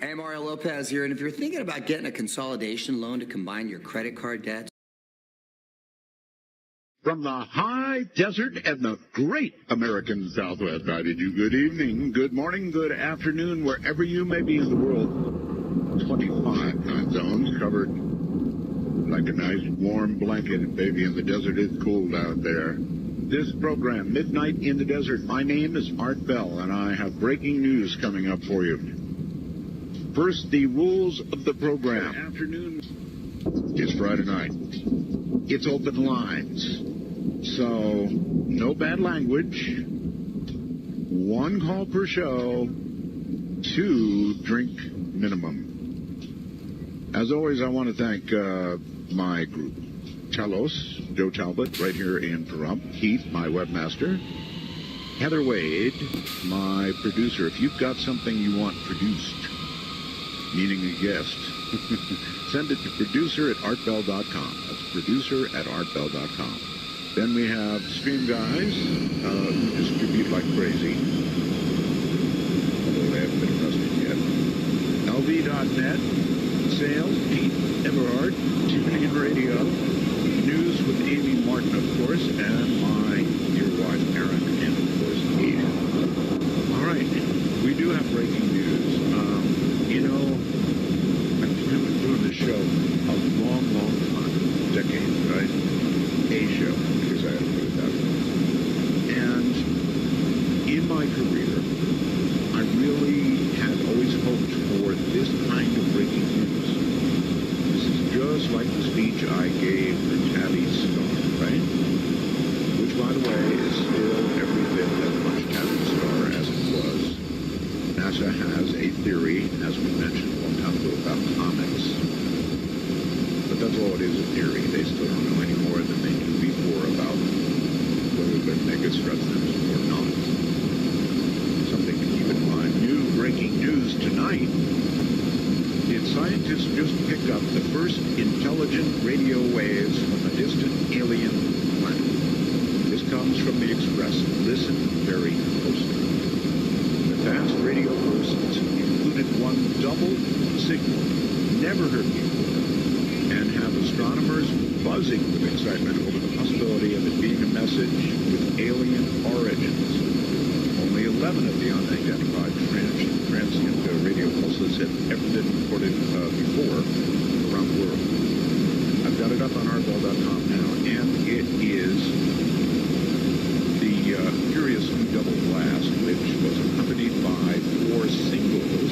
Hey, Mario Lopez here, and if you're thinking about getting a consolidation loan to combine your credit card debt, from the high desert and the great American Southwest, I bid you good evening, good morning, good afternoon, wherever you may be in the world. 25 time zones covered like a nice warm blanket. Baby, in the desert, it's cold out there. This program, Midnight in the Desert, my name is Art Bell, and I have breaking news coming up for you. First, the rules of the program. Good afternoon. It's Friday night. It's open lines. So, no bad language. 1 call per show. 2 drink minimum. As always, I want to thank my group. Telos, Joe Talbot, right here in Pahrump. Keith, my webmaster. Heather Wade, my producer. If you've got something you want produced, meaning a guest, send it to producer@artbell.com. That's producer@artbell.com. Then we have Stream Guys, who distribute like crazy, although they haven't been arrested yet. LV.net, Sales, Pete Everhart, TuneIn Radio, News with Amy Martin, of course, and my dear wife, Erin, and of course, Keith. All right, we do have breaking news. You know, I've been doing this show a long, long time, decades, right? A show, because I had to put it that way. And in my career, I really had always hoped for this kind of breaking news. This is just like the speech I gave for Tabby's Star, right? Which, by the way, is still every bit as much Tabby's Star as it was. NASA has a theory, as we mentioned a long time ago, about comets. But that's all it is, a theory. They still don't know any more than they knew before about whether they're megastructures or not. Something to keep in mind. New breaking news tonight. Did scientists just pick up the first intelligent radio waves from a distant alien planet? This comes from the Express. Listen very closely. Fast radio bursts included 1 double signal, never heard before, and have astronomers buzzing with excitement over the possibility of it being a message with alien origins. Only 11 of the unidentified transient radio pulses have ever been reported before around the world. I've got it up on arbell.com now, and it is the curious new double blast, which was accompanied by 4 singles,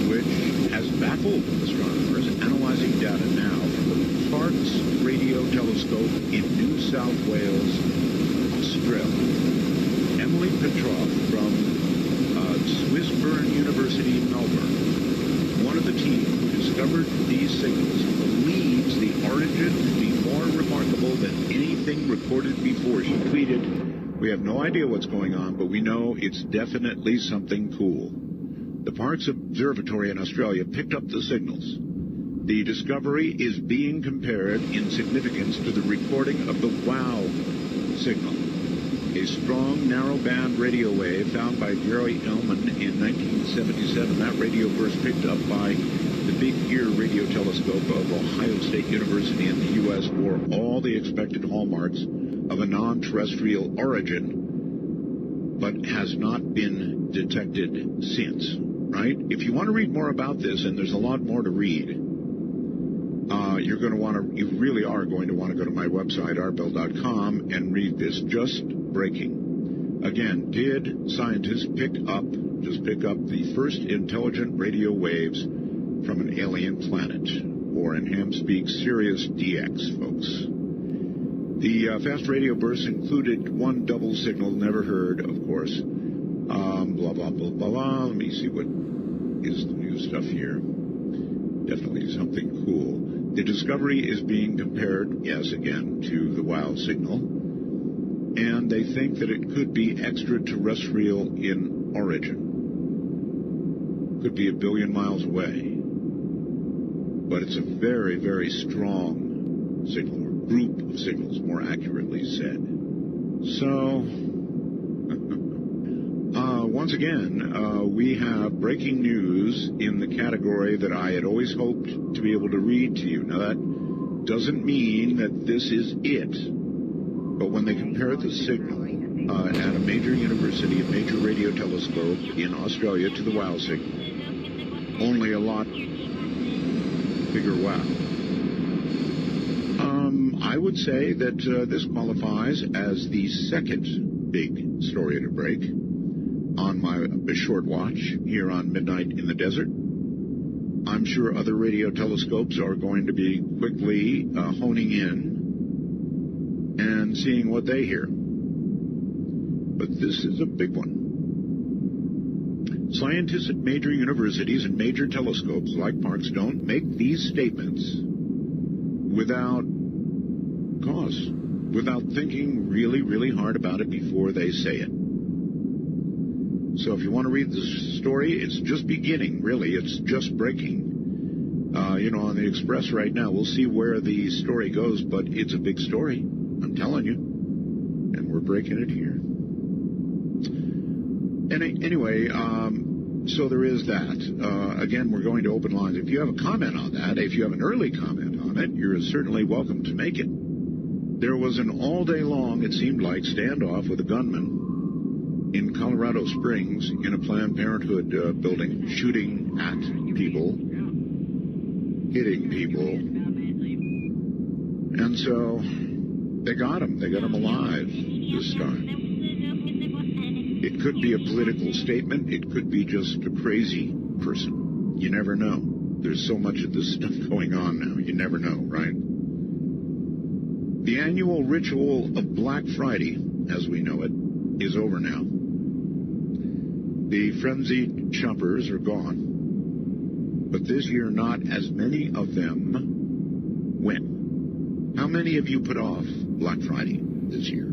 which has baffled astronomers analyzing data now from the Parkes Radio Telescope in New South Wales, Australia. Emily Petroff from Swinburne University in Melbourne, one of the team who discovered these signals, believes the origin to be more remarkable than anything recorded before. She tweeted, "We have no idea what's going on, but we know it's definitely something cool." The Parkes Observatory in Australia picked up the signals. The discovery is being compared in significance to the recording of the WOW signal, a strong narrow-band radio wave found by Jerry Ullman in 1977. That radio burst picked up by the Big Ear Radio Telescope of Ohio State University in the U.S. bore all the expected hallmarks of a non-terrestrial origin, but has not been detected since, right? If you want to read more about this, and there's a lot more to read, you really are going to want to go to my website, arbell.com, and read this. Just breaking. Again, did scientists pick up the first intelligent radio waves from an alien planet? Or in ham speak, Sirius DX, folks. The fast radio bursts included 1 double signal, never heard, of course. Blah, blah, blah, blah, blah. Let me see what is the new stuff here. Definitely something cool. The discovery is being compared, yes, again, to the WOW signal. And they think that it could be extraterrestrial in origin. Could be 1 billion miles away. But it's a very, very strong signal, or group of signals, more accurately said. So, once again, we have breaking news in the category that I had always hoped to be able to read to you. Now, that doesn't mean that this is it, but when they compare the signal at a major university, a major radio telescope in Australia to the WOW signal, only a lot bigger WOW. I would say that this qualifies as the second big story to break on my short watch here on Midnight in the Desert. I'm sure other radio telescopes are going to be quickly honing in and seeing what they hear. But this is a big one. Scientists at major universities and major telescopes like Parkes don't make these statements without cause, without thinking really, really hard about it before they say it. So if you want to read the story, it's just beginning, really. It's just breaking. On the Express right now, we'll see where the story goes, but it's a big story, I'm telling you. And we're breaking it here. Anyway, so there is that. Again, we're going to open lines. If you have a comment on that, if you have an early comment on it, you're certainly welcome to make it. There was an all-day long, it seemed like, standoff with a gunman in Colorado Springs in a Planned Parenthood building, shooting at people, hitting people. And so they got him. They got him alive this time. It could be a political statement. It could be just a crazy person. You never know. There's so much of this stuff going on now. You never know, right? The annual ritual of Black Friday, as we know it, is over now. The frenzied shoppers are gone. But this year, not as many of them went. How many of you put off Black Friday this year?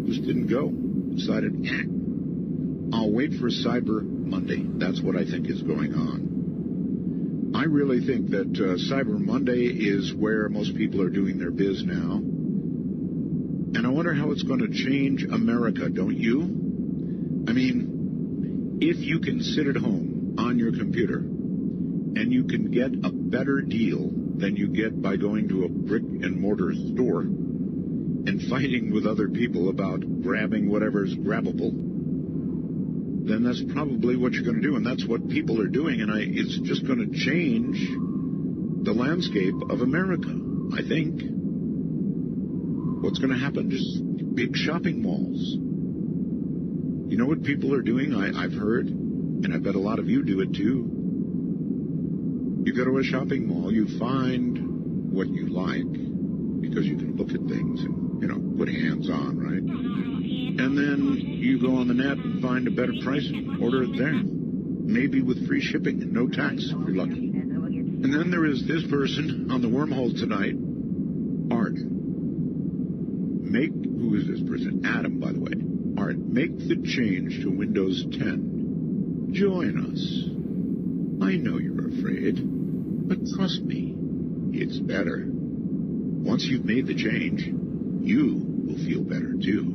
Just didn't go. Decided, I'll wait for Cyber Monday. That's what I think is going on. I really think that Cyber Monday is where most people are doing their biz now. And I wonder how it's going to change America, don't you? I mean, if you can sit at home on your computer and you can get a better deal than you get by going to a brick-and-mortar store and fighting with other people about grabbing whatever's grabbable, then that's probably what you're going to do, and that's what people are doing, and it's just going to change the landscape of America, I think. What's going to happen? Just big shopping malls. You know what people are doing? I've heard, and I bet a lot of you do it too. You go to a shopping mall, you find what you like, because you can look at things and, put hands on, right? And then you go on the net and find a better price and order it there. Maybe with free shipping and no tax if you're lucky. And then there is this person on the wormhole tonight, Art. Who is this person? Adam, by the way. Art, make the change to Windows 10. Join us. I know you're afraid, but trust me, it's better. Once you've made the change, you will feel better too.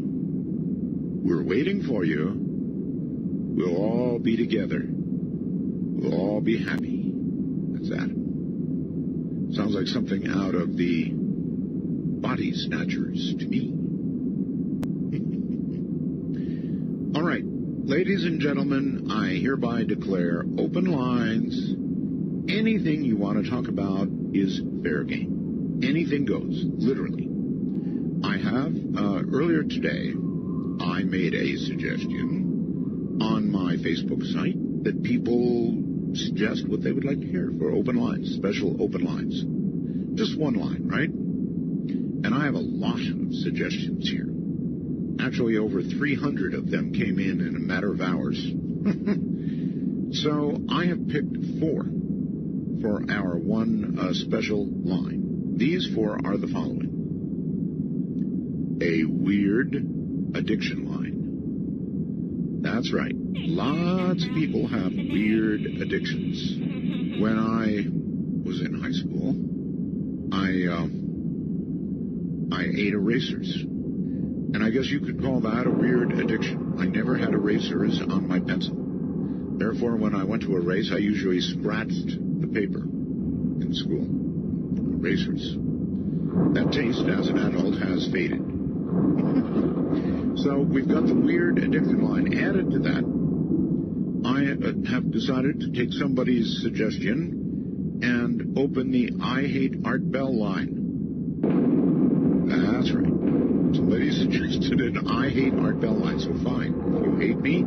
We're waiting for you. We'll all be together. We'll all be happy. That's Adam. Sounds like something out of the Body Snatchers to me. All right, ladies and gentlemen, I hereby declare open lines. Anything you want to talk about is fair game. Anything goes, literally. I have, earlier today, I made a suggestion on my Facebook site that people suggest what they would like to hear for open lines, special open lines. Just one line, right? And I have a lot of suggestions here. Actually, over 300 of them came in a matter of hours. So I have picked 4 for our one special line. These 4 are the following. A weird addiction line. That's right. Lots of people have weird addictions. When I was in high school, I ate erasers. And I guess you could call that a weird addiction. I never had erasers on my pencil. Therefore, when I went to erase, I usually scratched the paper in school. Erasers. That taste, as an adult, has faded. So we've got the weird addiction line. Added to that, I have decided to take somebody's suggestion and open the I Hate Art Bell line. That's right. Somebody suggested an I Hate Art Bell line, so fine. If you hate me,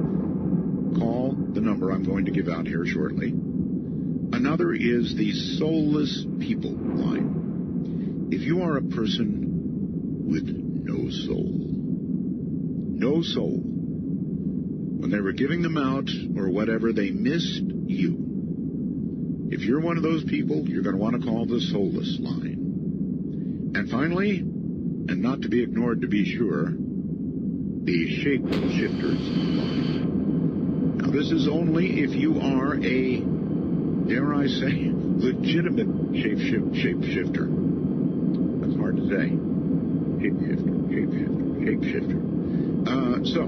call the number I'm going to give out here shortly. Another is the Soulless People line. If you are a person with no soul, when they were giving them out or whatever, they missed you. If you're one of those people, you're going to want to call the Soulless line. And finally, and not to be ignored to be sure, the Shapeshifters line. Now, this is only if you are a, dare I say, legitimate shapeshifter. That's hard to say. Shapeshifter. So,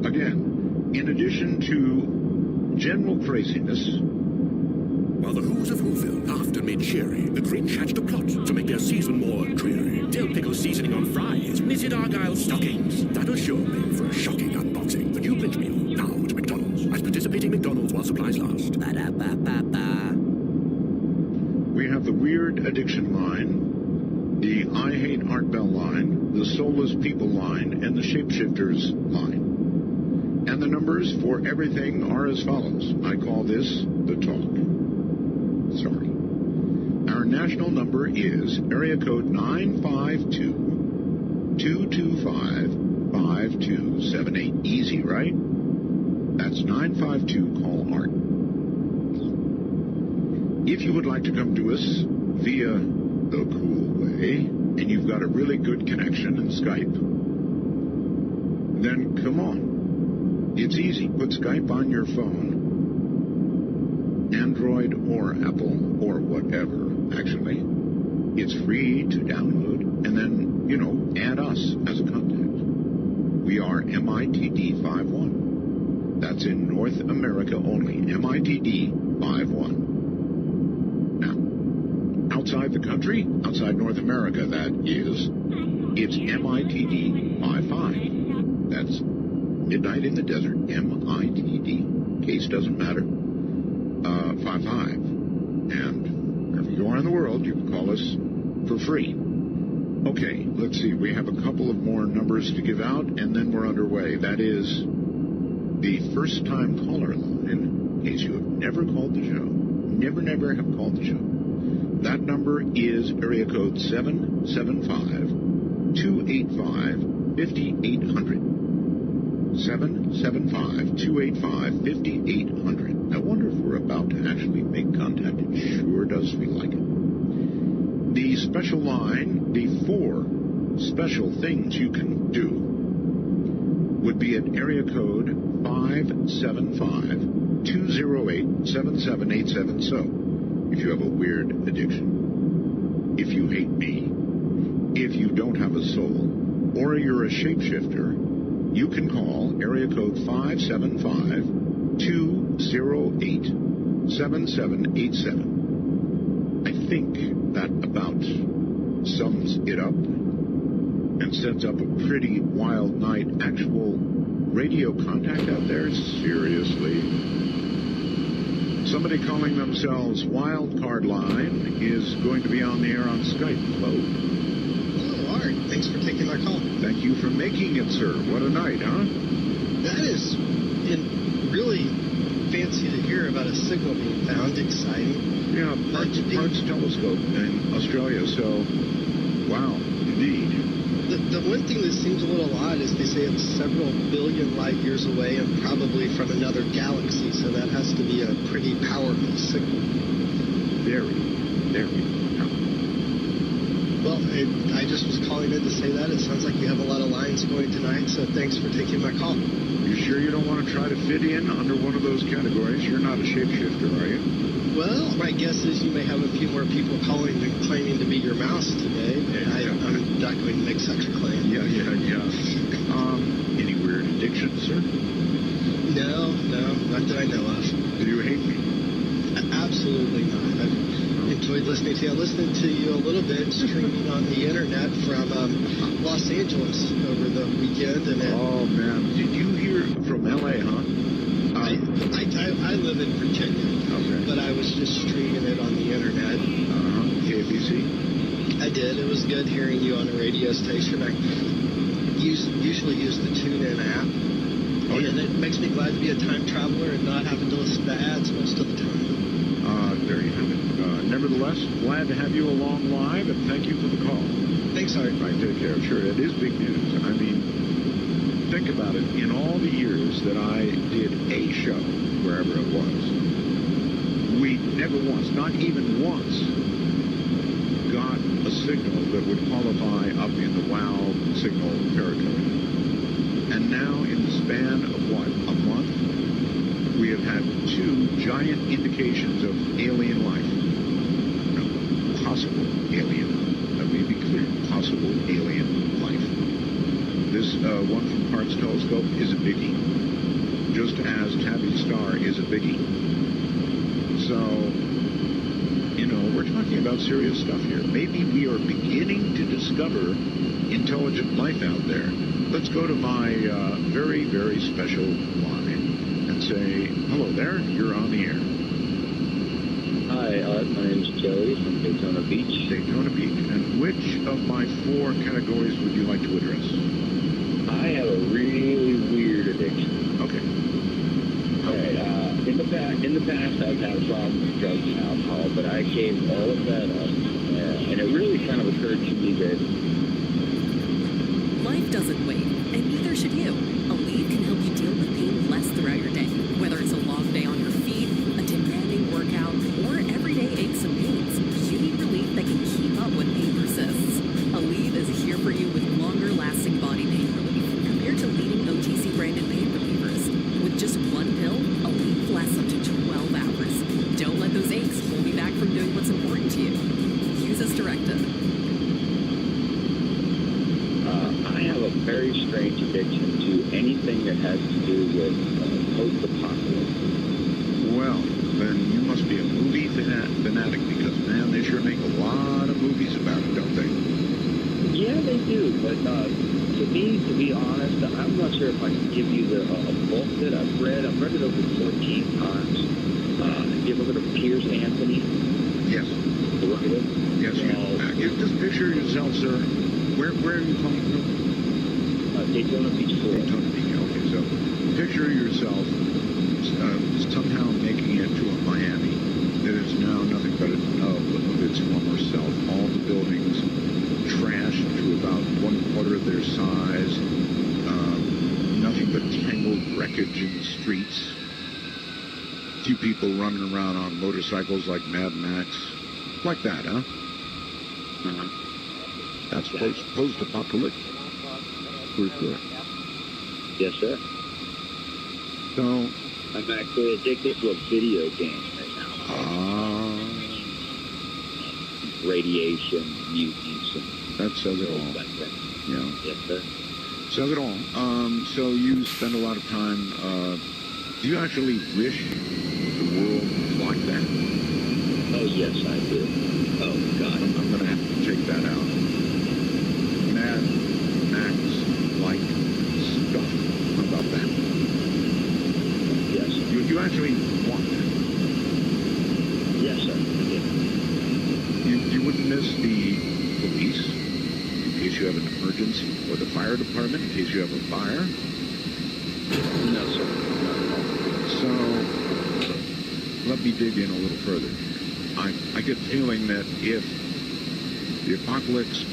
again, in addition to general craziness, while the Who's of Whoville laughed and made cheery, the Grinch hatched a plot to make their season more dreary. Dill pickle seasoning on fries, knitted Argyle stockings. That'll sure make for a shocking unboxing. The new Grinch meal, now at McDonald's. At participating McDonald's while supplies last. Ba-da-ba-ba-ba. We have the Weird Addiction line, the I Hate Art Bell line, the Soulless People line, and the Shapeshifters line. And the numbers for everything are as follows. I call this the talk. Sorry. Our national number is area code 952-225-5278. Easy, right? That's 952-CALL-ART. If you would like to come to us via the cool way, and you've got a really good connection in Skype, then come on. It's easy. Put Skype on your phone, Android or Apple or whatever, actually. It's free to download, and then, add us as a contact. We are MITD51. That's in North America only. MITD 51. Now, outside the country, outside North America, that is, it's MITD 55. That's Midnight in the Desert, MITD. Case doesn't matter. 55. And wherever you are in the world, you can call us for free. Okay, let's see. We have a couple of more numbers to give out, and then we're underway. That is the first-time caller line, in case you have never called the show. Never have called the show. That number is area code 775-285-5800. 775-285-5800. I wonder if we're about to actually make contact. It sure does feel like it. The special line, the 4 special things you can do, would be at area code 575-208-7787. So, if you have a weird addiction, if you hate me, if you don't have a soul, or you're a shapeshifter, you can call area code 575-208-7787. I think that about sums it up and sets up a pretty wild night. Actual radio contact out there? Seriously? Somebody calling themselves Wildcard Line is going to be on the air on Skype. Hello. Hello, Art. Thanks for taking my call. Thank you for making it, sir. What a night, huh? That is really fancy to hear about a signal being found. Exciting. Yeah, Parkes Telescope in Australia, so wow, indeed. The one thing that seems a little odd is they say it's several billion light years away and probably from another galaxy, so that has to be a pretty powerful signal. Very powerful. Well, I just was calling in to say that. It sounds like you have a lot of lines going tonight, so thanks for taking my call. You sure you don't want to try to fit in under one of those categories? You're not a shapeshifter, are you? Well, my guess is you may have a few more people calling and claiming to be your mouse today, but I'm not going to make such a claim. Yeah. connection, sir? No, not that I know of. Do you hate me? Absolutely not. I've enjoyed listening to you. I listened to you a little bit streaming on the internet from Los Angeles over the weekend. And Oh, man. Did you hear from L.A., huh? I live in Virginia, Okay. but I was just streaming it on the internet. KBC? I did. It was good hearing you on a radio station. I usually use the TuneIn app. Oh, yeah. And it makes me glad to be a time traveler and not having to listen to ads most of the time. There you have it. Nevertheless, glad to have you along live, and thank you for the call. Thanks, Art. Right, take care. Sure, it is big news. I mean, think about it. In all the years that I did a show, wherever it was, we never once, not even once, got a signal that would qualify up in the WOW signal territory. And now, in the span of what, a month, we have had 2 giant indications of alien life. No, possible alien. Let me be clear. Possible alien life. This one from Parkes Telescope is a biggie. Just as Tabby's star is a biggie. So, you know, we're talking about serious stuff here. Maybe we are beginning to discover intelligent life out there. Let's go to my very, very special line and say, hello there, you're on the air. Hi, Art. My name's Joey from Daytona Beach. Daytona Beach. And which of my 4 categories would you like to address? I have a really weird addiction. Okay. All right. In the past, I've had a problem with drugs and alcohol, but I gave all of that up, and it really kind of occurred to me that life doesn't wait, and neither should you. Aleve can help you deal with pain less throughout your day, whether it's a long day on your feet, a demanding workout, or everyday aches and pains. You need relief that can keep up when pain persists. Aleve is here for you with longer-lasting body pain relief compared to leading OTC branded pain relievers. With just one pill, Aleve lasts up to 12 hours. Don't let those aches hold you back from doing what's important to you. Use as directed. I have a very strange addiction to anything that has to do with post-apocalypse. Well, then you must be a movie fanatic because, man, they sure make a lot of movies about it, don't they? Yeah, they do, but to be honest, I'm not sure if I can give you a book that I've read. I've read it over 14 times. You ever heard of Piers Anthony? Yes. The writer? Yes, you just picture yourself, sir. Where are you coming from? Daytona Beach, Florida. Daytona Beach, okay. So picture yourself somehow making it to a Miami that is now nothing but a nub of its former self. All the buildings trashed to about 1/4 of their size. Nothing but tangled wreckage in the streets. Few people running around on motorcycles like Mad Max. Like that, huh? That's post-apocalyptic. Pretty good. Yes, sir. So, I'm actually addicted to a video game right now. Radiation, mutants, and that says it all. like that. Yeah. Yes, sir. Says it all. So you spend a lot of time, do you actually wish the world was like that? Oh, yes, I do. Oh, God. I'm going to have to check that out. Mad Max-like stuff. How about that? Yes. You actually want that? Yes, sir. I do. You wouldn't miss the police in case you have an emergency, or the fire department in case you have a fire? No, sir. Not at all. So, let me dig in a little further. I get the feeling that if the apocalypse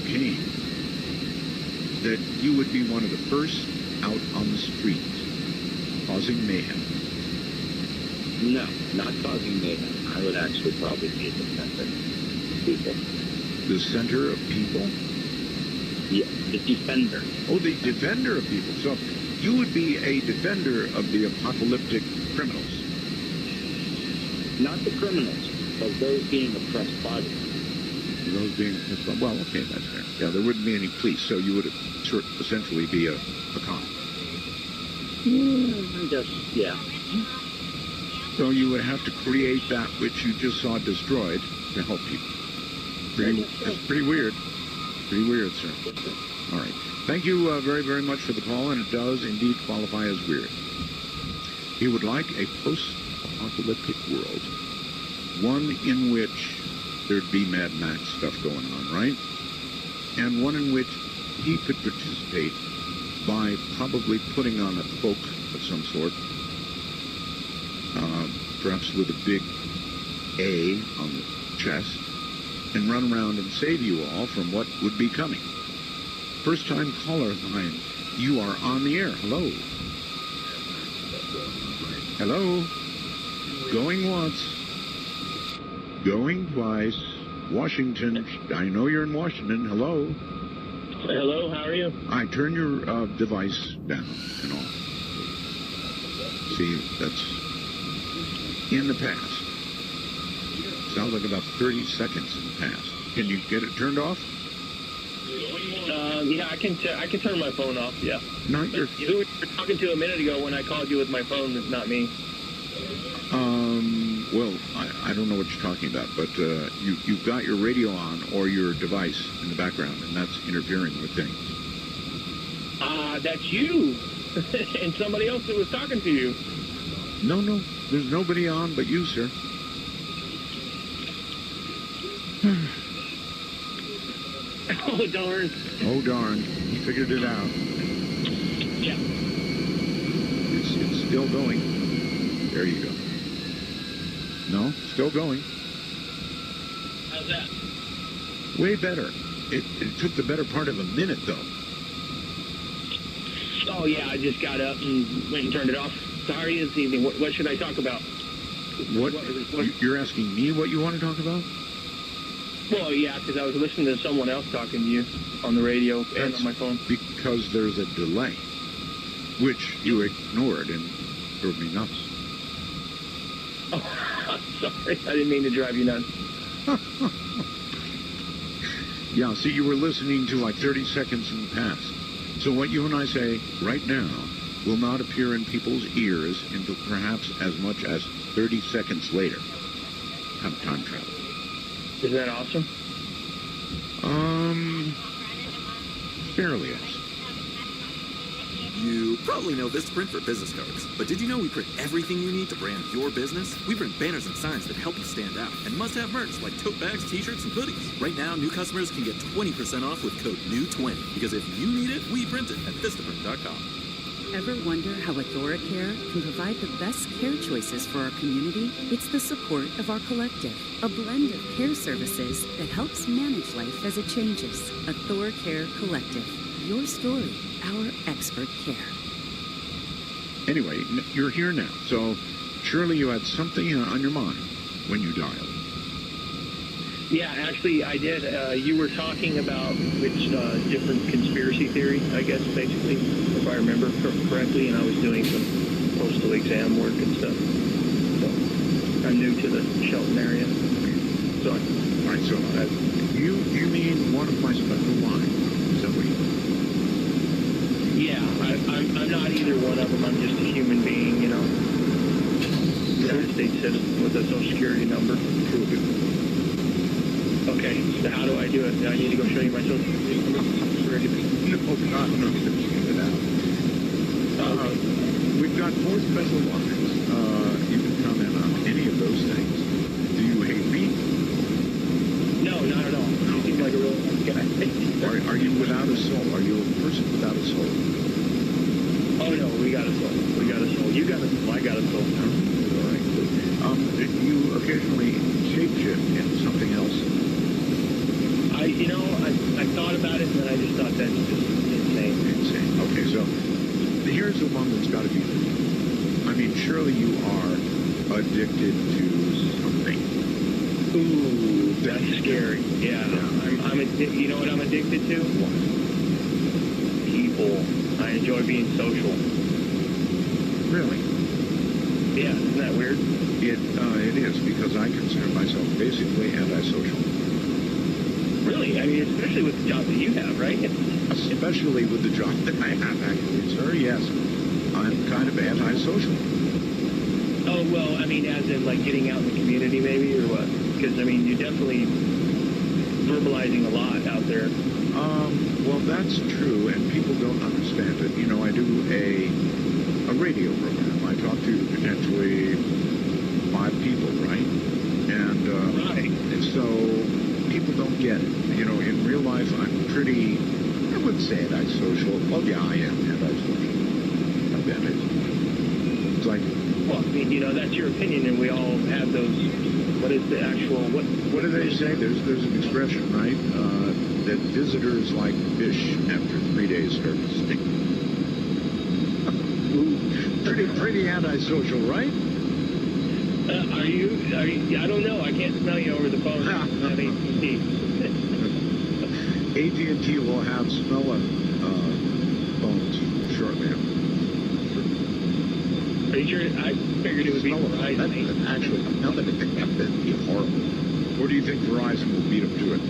came, that you would be one of the first out on the streets, causing mayhem. No, not causing mayhem. I would actually probably be the center of people. The center of people? Yeah, the defender. Oh, the defender of people. So you would be a defender of the apocalyptic criminals. Not the criminals, but those being oppressed by them. those being, well, okay, that's fair. Yeah, there wouldn't be any police, so you would essentially be a cop. I guess, yeah. So you would have to create that which you just saw destroyed to help people. That's pretty weird. Pretty weird, sir. All right. Thank you very, very much for the call, and it does indeed qualify as weird. He would like a post-apocalyptic world, one in which there'd be Mad Max stuff going on, right? And one in which he could participate by probably putting on a cloak of some sort, perhaps with a big A on the chest, and run around and save you all from what would be coming. First-time caller line, you are on the air. Hello. Hello. Going once. Going twice. Washington. I know you're in Washington. Hello. Hello, how are you? I turn your device down and off. See, that's in the past. Sounds like about 30 seconds in the past. Can you get it turned off? Yeah, I can turn my phone off, yeah. Not your... Who you were talking to a minute ago when I called you with my phone is not me. Well, I don't know what you're talking about, but you've got your radio on or your device in the background, and that's interfering with things. That's you! And somebody else that was talking to you. No, there's nobody on but you, sir. Oh, darn. Oh, darn. He figured it out. Yeah. It's still going. There you go. No, still going. How's that? Way better. It took the better part of a minute, though. Oh, yeah, I just got up and went and turned it off. Sorry, this evening. What should I talk about? What? You're asking me what you want to talk about? Well, yeah, because I was listening to someone else talking to you on the radio and on my phone. Because there's a delay, which you ignored and drove me nuts. Oh, sorry. I didn't mean to drive you nuts. Yeah, see, you were listening to like 30 seconds in the past. So what you and I say right now will not appear in people's ears until perhaps as much as 30 seconds later. Kind of time travel. Isn't that awesome? Fairly awesome. You probably know Vistaprint for business cards, but did you know we print everything you need to brand your business? We print banners and signs that help you stand out, and must-have merch like tote bags, t-shirts, and hoodies. Right now, new customers can get 20% off with code NEW20, because if you need it, we print it at Vistaprint.com. Ever wonder how AthoraCare can provide the best care choices for our community? It's the support of our collective, a blend of care services that helps manage life as it changes. AthoraCare Collective. Your story, our expert care. Anyway, you're here now, so surely you had something on your mind when you dialed. Yeah, actually, I did. You were talking about which different conspiracy theory, I guess, basically, if I remember correctly, and I was doing some postal exam work and stuff. So I'm new to the Shelton area. So, all right, so you mean one of my special lines? Is that what you mean? yeah, I'm not either one of them. I'm just a human being, you know. United States citizen with a Social Security number. Prove it. Okay, so how do I do it? Do I need to go show you my Social Security number? No, God, no, get it out. We've got 4 special lines. You can comment on any of those things. Do you hate me? No, not at all. You seem like a real guy. Are you without a soul? Are you a person without a soul? Oh, no, we got a soul. We got a soul. You got a soul. I got a soul. All right, good. You occasionally shapeshift into something else? I thought about it, and then I just thought that's just insane. Insane. Okay, so here's the one that's got to be for you. I mean, surely you are addicted to something. Ooh, that's scary. Yeah. You know what I'm addicted to? What? People. I enjoy being social. Really? Yeah, isn't that weird? It is, because I consider myself basically antisocial. Really? I mean, especially with the job that you have, right? Especially with the job that I have, actually, sir. Yes, I'm kind of antisocial. Oh, well, I mean, as in, like, getting out in the community, maybe, or what? Because, I mean, you're definitely verbalizing a lot out there. Well, that's true, and people don't understand it. You know, I do a radio program. I talk to potentially 5 people, right? And Right. so people don't get it. You know, in real life, I'm pretty, I wouldn't say antisocial. Well, yeah, I am antisocial. I bet it. It's like, Well, I mean, you know, that's your opinion, and we all have those. What is the actual, what do they say? There's an expression, right? That visitors like fish after 3 days start to stink. pretty antisocial, right? Are you, I don't know. I can't smell you over the phone. AT&T. AT&T will have smell phones shortly. Are you sure? I figured it would be Verizon. Actually, now that I think about it, that'd be horrible. Or do you think Verizon will beat them to it?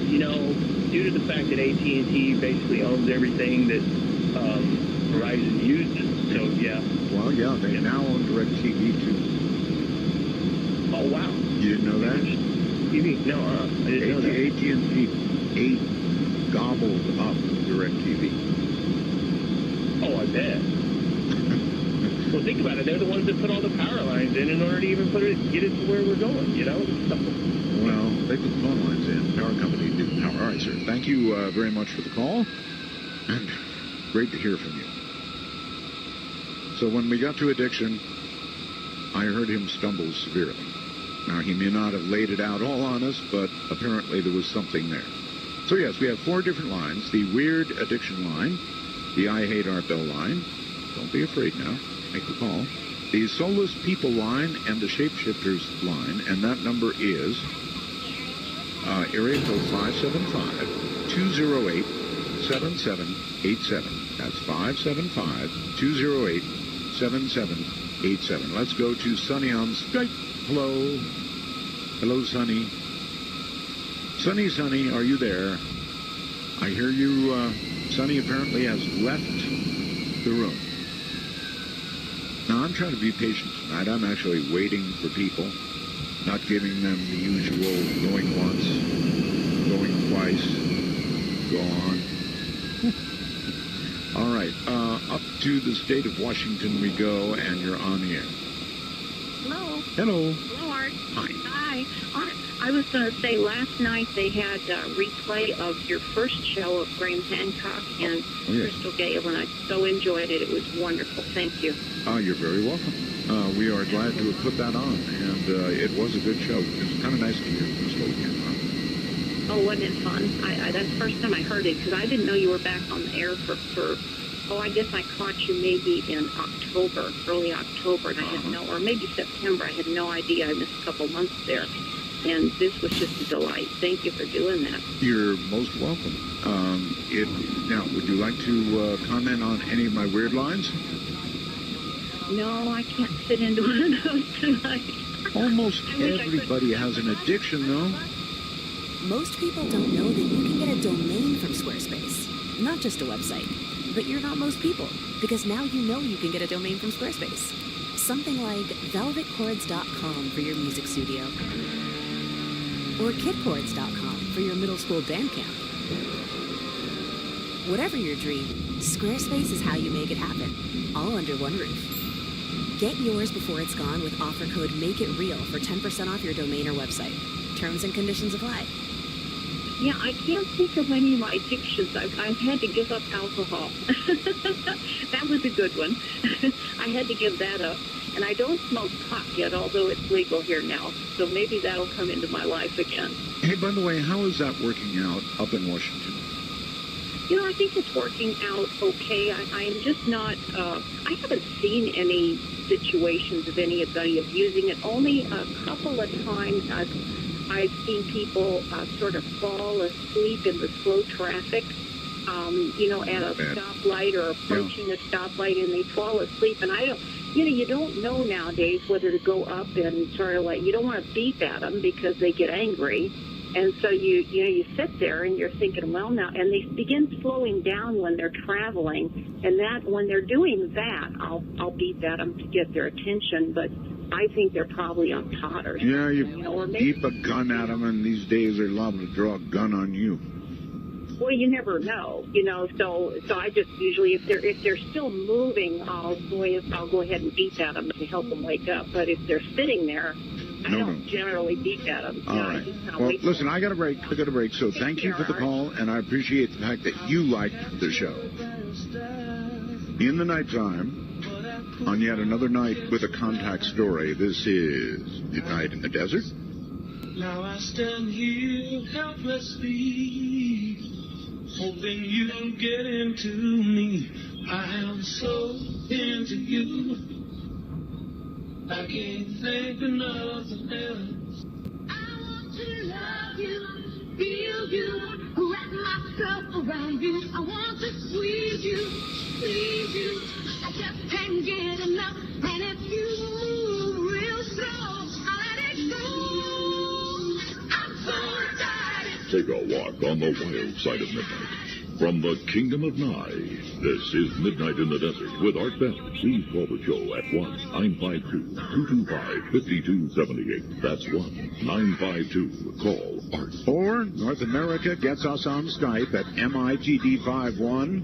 You know, due to the fact that AT&T basically owns everything that Verizon uses, so yeah. Well, yeah, they now own DirecTV too. Oh, wow. You didn't know that? TV? No, I didn't know that. AT&T gobbled up DirecTV. Oh, I bet. Well, think about it. They're the ones that put all the power lines in order to even get it to where we're going, you know? Well, they put phone lines in. Power company did power. All right, sir. Thank you very much for the call. And great to hear from you. So when we got to addiction, I heard him stumble severely. Now, he may not have laid it out all on us, but apparently there was something there. So, yes, we have 4 different lines. The Weird Addiction line, the I Hate Art Bell line. Don't be afraid now. Make the call. The Soulless People line and the Shapeshifters line, and that number is area code 575-208-7787. That's 575-208-7787. Let's go to Sunny on Skype. Hello. Hello, Sunny. Sunny, are you there? I hear you. Sunny apparently has left the room. Now, I'm trying to be patient tonight. I'm actually waiting for people, not giving them the usual going once, going twice, gone. All right, up to the state of Washington we go, and you're on the air. Hello. Hello. Hello, Art. Hi. Hi. I was going to say last night they had a replay of your first show of Graham Hancock and Crystal Gale, and I so enjoyed it. It was wonderful. Thank you. You're very welcome. We are glad to have put that on, and it was a good show. It was kind of nice to hear Crystal again, huh? Oh, wasn't it fun? That's the first time I heard it, because I didn't know you were back on the air for I guess I caught you maybe in October, early October, and I had or maybe September. I had no idea. I missed a couple months there. And this was just a delight. Thank you for doing that. You're most welcome. Now, would you like to comment on any of my weird lines? No, I can't fit into one of those tonight. Almost everybody has an addiction, though. Most people don't know that you can get a domain from Squarespace. Not just a website. But you're not most people, because now you know you can get a domain from Squarespace. Something like velvetchords.com for your music studio. Or kidchords.com for your middle school band camp. Whatever your dream, Squarespace is how you make it happen, all under one roof. Get yours before it's gone with offer code MAKEITREAL for 10% off your domain or website. Terms and conditions apply. Yeah, I can't think of any of my addictions. I've had to give up alcohol. That was a good one. I had to give that up. And I don't smoke pot yet, although it's legal here now. So maybe that'll come into my life again. Hey, by the way, how is that working out up in Washington? You know, I think it's working out okay. I am just not, I haven't seen any situations of anybody abusing it. Only a couple of times I've seen people sort of fall asleep in the slow traffic, you know, at a stoplight or approaching a stoplight, and they fall asleep. And you don't know nowadays whether to go up and sort of like, you don't want to beep at them because they get angry. And so you sit there and you're thinking, well, now, and they begin slowing down when they're traveling, and that when they're doing that, I'll beep at them to get their attention, but I think they're probably on pot or something. Yeah, you or maybe, beep a gun at them, and these days they're liable to draw a gun on you. well, you never know, So I just usually, if they're still moving, I'll go ahead and beep at them to help them wake up. But if they're sitting there, I don't generally beep at them. All right. Well, listen, I got a break. So thank you for the call, and I appreciate the fact that you liked the show. In the nighttime, on yet another night with a contact story, this is Midnight in the Desert. Now I stand here helplessly, hoping you don't get into me. I am so into you, I can't think of nothing else. I want to love you, feel you, wrap myself around you. I want to squeeze you, please you. I just can't get enough. And if you move real slow, I'll let it go. I'm so excited. Take a walk on the wild side of midnight. From the Kingdom of Nye, this is Midnight in the Desert with Art Bell. Please call the show at 1-952-225-5278. That's 1-952. Call Art. Or North America gets us on Skype at MITD51.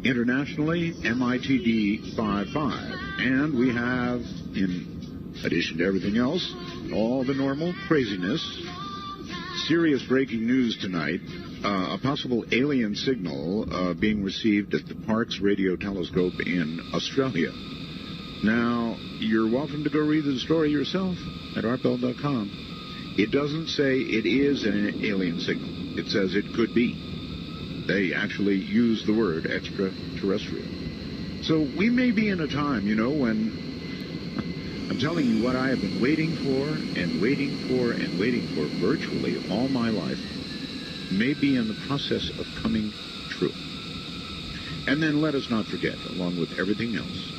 Internationally, MITD55. And we have, in addition to everything else, all the normal craziness. Serious breaking news tonight. A possible alien signal being received at the Parkes Radio Telescope in Australia. Now, you're welcome to go read the story yourself at artbell.com. It doesn't say it is an alien signal. It says it could be. They actually use the word extraterrestrial. So we may be in a time, when I'm telling you what I have been waiting for and waiting for and waiting for virtually all my life may be in the process of coming true. And then let us not forget, along with everything else,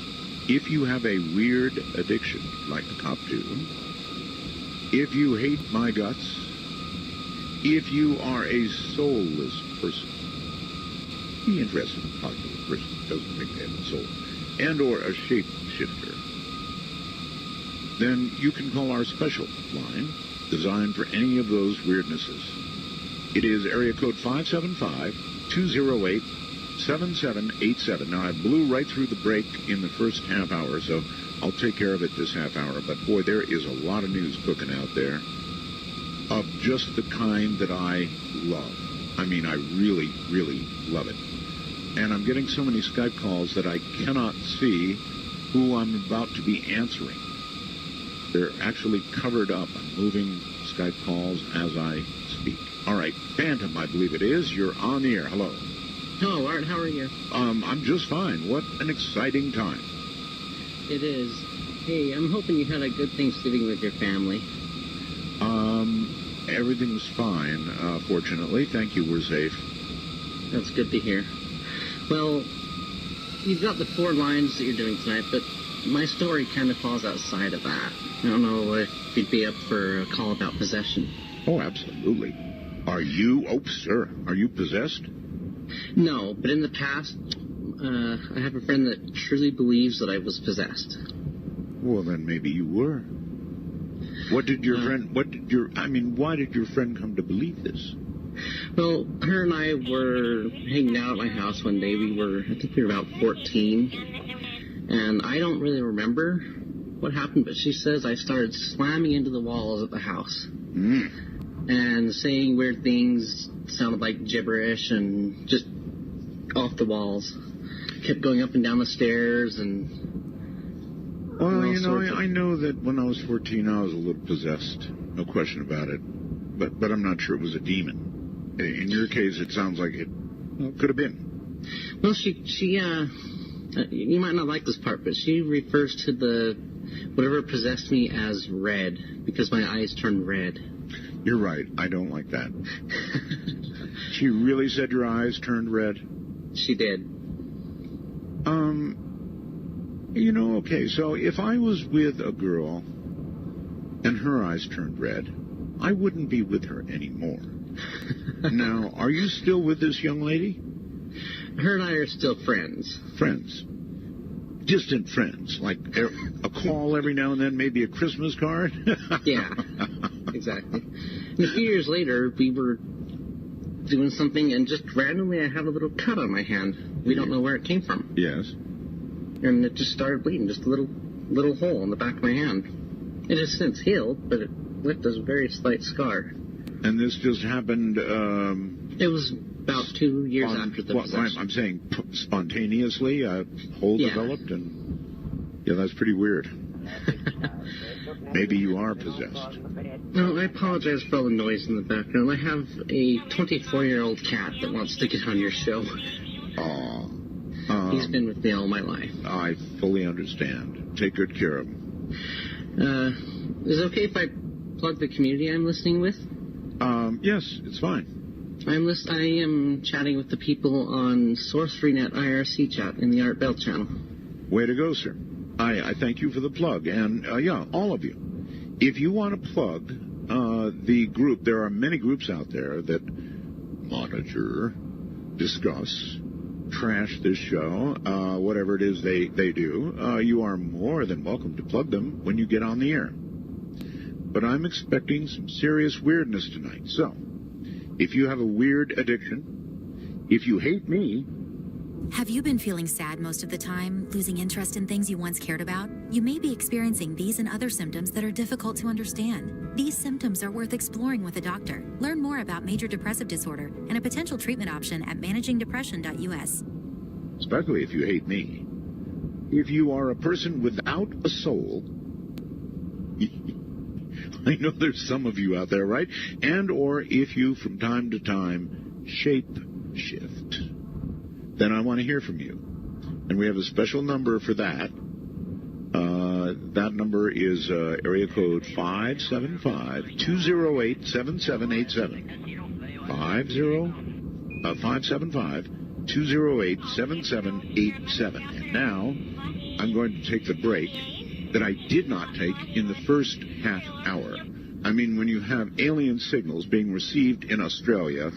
if you have a weird addiction, like the cop do, if you hate my guts, if you are a soulless person, be interested in talking to a person who doesn't think they have a soul, and or a shapeshifter, then you can call our special line, designed for any of those weirdnesses. It is area code 575-208-7787. Now, I blew right through the break in the first half hour, so I'll take care of it this half hour. But, boy, there is a lot of news cooking out there of just the kind that I love. I mean, I really, really love it. And I'm getting so many Skype calls that I cannot see who I'm about to be answering. They're actually covered up. I'm moving Skype calls as I speak. All right, Phantom, I believe it is. You're on the air. Hello. Hello, Art. How are you? I'm just fine. What an exciting time. It is. Hey, I'm hoping you had a good Thanksgiving with your family. Everything's fine, fortunately. Thank you. We're safe. That's good to hear. Well, you've got the 4 lines that you're doing tonight, but my story kind of falls outside of that. I don't know if you'd be up for a call about possession. Oh, absolutely. Are you? Oh, sir. Are you possessed? No, but in the past, I have a friend that truly believes that I was possessed. Well, then maybe you were. Why did your friend come to believe this? Well, her and I were hanging out at my house one day. I think we were about 14. And I don't really remember what happened, but she says I started slamming into the walls at the house. And saying weird things, sounded like gibberish and just off the walls. Kept going up and down the stairs and... Well, I know that when I was 14 I was a little possessed. No question about it. But I'm not sure it was a demon. In your case, it sounds like it could have been. Well, she you might not like this part, but she refers to whatever possessed me as red, because my eyes turned red. You're right. I don't like that. She really said your eyes turned red? She did. Okay, so if I was with a girl and her eyes turned red, I wouldn't be with her anymore. Now, are you still with this young lady? Her and I are still friends. Friends. Distant friends, like a call every now and then, maybe a Christmas card? Yeah, exactly. And a few years later, we were doing something, and just randomly I had a little cut on my hand. We don't know where it came from. Yes. And it just started bleeding, just a little hole in the back of my hand. It has since healed, but it left a very slight scar. And this just happened... It was about 2 years after the possession. I'm saying spontaneously, a hole developed, and yeah, that's pretty weird. Maybe you are possessed. No, I apologize for all the noise in the background. I have a 24-year-old cat that wants to get on your show. Aw. He's been with me all my life. I fully understand. Take good care of him. Is it okay if I plug the community I'm listening with? Yes, it's fine. I am chatting with the people on Sorcerynet IRC chat in the Art Bell channel. Way to go, sir. I thank you for the plug. And, yeah, all of you. If you want to plug the group, there are many groups out there that monitor, discuss, trash this show, whatever it is they do. You are more than welcome to plug them when you get on the air. But I'm expecting some serious weirdness tonight. So, if you have a weird addiction, if you hate me... Have you been feeling sad most of the time, losing interest in things you once cared about? You may be experiencing these and other symptoms that are difficult to understand. These symptoms are worth exploring with a doctor. Learn more about major depressive disorder and a potential treatment option at managingdepression.us. Especially if you hate me. If you are a person without a soul... I know there's some of you out there, right? And or if you, from time to time, shape shift, then I want to hear from you. And we have a special number for that. That number is area code 575-208-7787. 575-208-7787. And now, I'm going to take the break that I did not take in the first half hour. I mean, when you have alien signals being received in Australia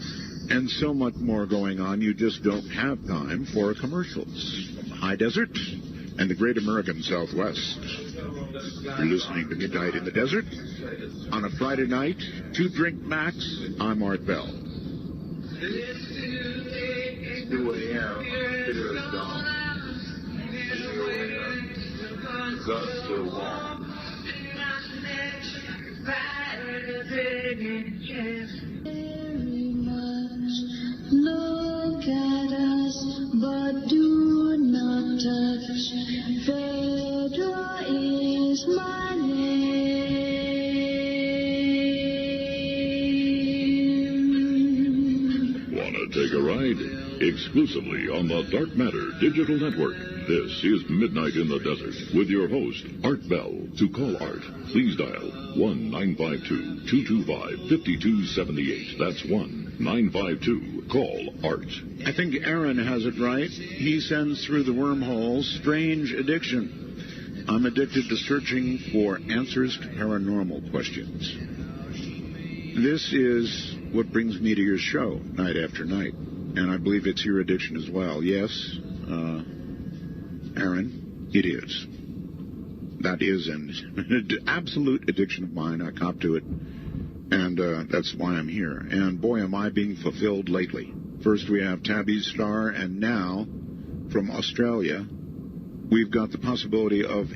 and so much more going on, you just don't have time for commercials. From the high desert and the great American Southwest. You're listening to Midnight in the Desert on a Friday night, 2 Drink Max. I'm Art Bell. Look at us, but do not touch. Phaedra is my name. Wanna take a ride? Exclusively on the Dark Matter Digital Network. This is Midnight in the Desert with your host, Art Bell. To call Art, please dial 1-952-225-5278. That's 1-952-CALL-ART. I think Aaron has it right. He sends through the wormhole, strange addiction. I'm addicted to searching for answers to paranormal questions. This is what brings me to your show night after night. And I believe it's your addiction as well. Yes, Aaron, it is. That is an absolute addiction of mine. I cop to it. And that's why I'm here. And boy, am I being fulfilled lately. First we have Tabby's Star, and now, from Australia, we've got the possibility of,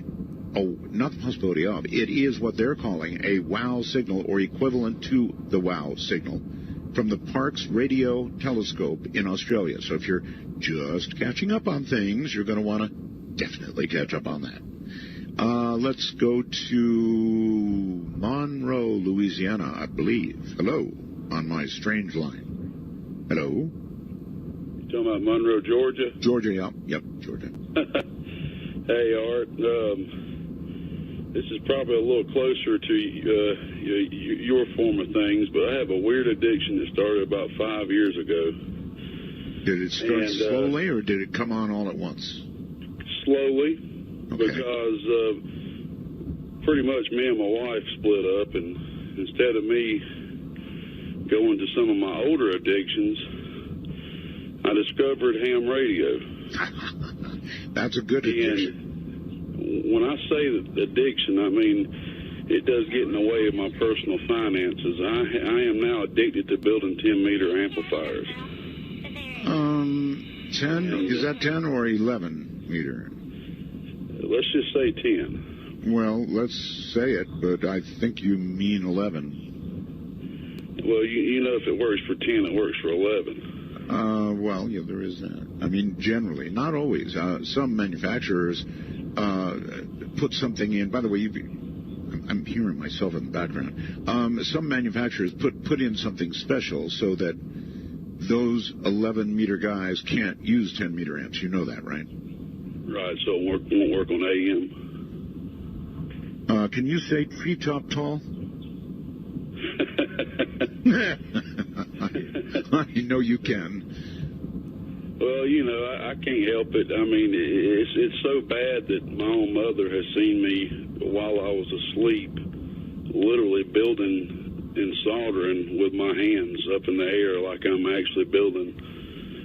not the possibility of, it is what they're calling a WOW signal, or equivalent to the WOW signal, from the Parkes Radio Telescope in Australia. So if you're just catching up on things, you're going to want to definitely catch up on that. Let's go to Monroe, Louisiana, I believe. Hello, on my strange line. Hello? You talking about Monroe, Georgia? Georgia, yeah. Yep, Georgia. Hey, Art. This is probably a little closer to your form of things, but I have a weird addiction that started about 5 years ago. Did it start slowly, or did it come on all at once? Slowly, okay. Because pretty much me and my wife split up, and instead of me going to some of my older addictions, I discovered ham radio. That's a good addiction. And when I say addiction, I mean it does get in the way of my personal finances. I am now addicted to building 10-meter amplifiers. 10? Is that 10 or 11 meter? Let's just say 10. Well, let's say it, but I think you mean 11. Well, you know if it works for 10, it works for 11. Well, yeah, there is that. I mean, generally, not always. Some manufacturers put something in. By the way, I'm hearing myself in the background. Some manufacturers put in something special so that those 11-meter guys can't use 10-meter amps. You know that, right? Right, so it won't work on AM. Can you say treetop tall? I know you can. Well, you know, I can't help it. I mean, it's so bad that my own mother has seen me while I was asleep, literally building and soldering with my hands up in the air like I'm actually building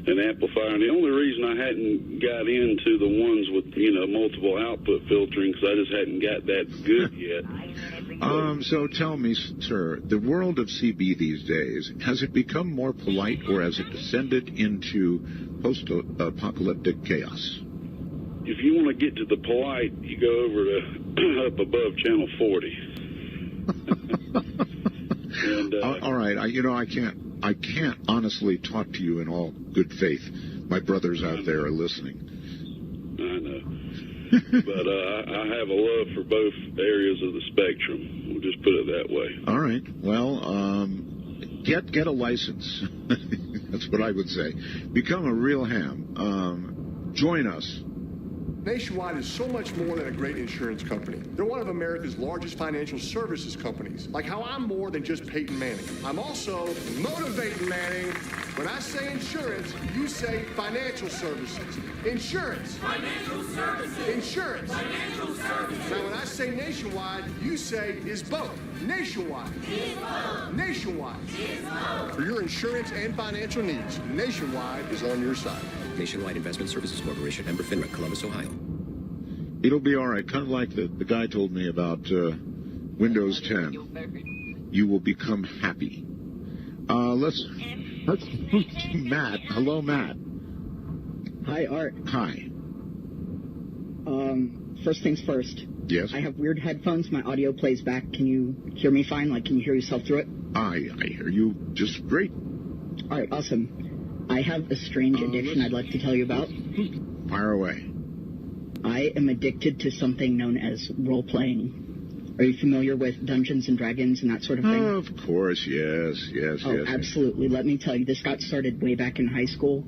an amplifier. And the only reason I hadn't got into the ones with, multiple output filtering, because I just hadn't got that good yet. So tell me, sir, the world of CB these days, has it become more polite or has it descended into post-apocalyptic chaos? If you want to get to the polite, you go over to up above channel 40. And, all right, I can't honestly talk to you in all good faith. My brothers out there are listening. I know. But I have a love for both areas of the spectrum. We'll just put it that way. All right. Well, get a license. That's what I would say. Become a real ham. Join us. Nationwide is so much more than a great insurance company. They're one of America's largest financial services companies. Like how I'm more than just Peyton Manning. I'm also motivating Manning. When I say insurance, you say financial services. Insurance. Financial services. Insurance. Financial services. Now when I say nationwide, you say is both. Nationwide. Is both. Nationwide. Is both. For your insurance and financial needs, Nationwide is on your side. Nationwide Investment Services Corporation, member FINRA, Columbus, Ohio. It'll be all right. Kind of like the guy told me about Windows 10. You will become happy. Let's Matt. Hello, Matt. Hi, Art. Hi. First things first. Yes? I have weird headphones. My audio plays back. Can you hear me fine? Like, can you hear yourself through it? I hear you just great. All right, awesome. I have a strange addiction I'd like to tell you about. Fire away. I am addicted to something known as role-playing. Are you familiar with Dungeons and Dragons and that sort of thing? Oh, of course, yes. Absolutely. Let me tell you, this got started way back in high school.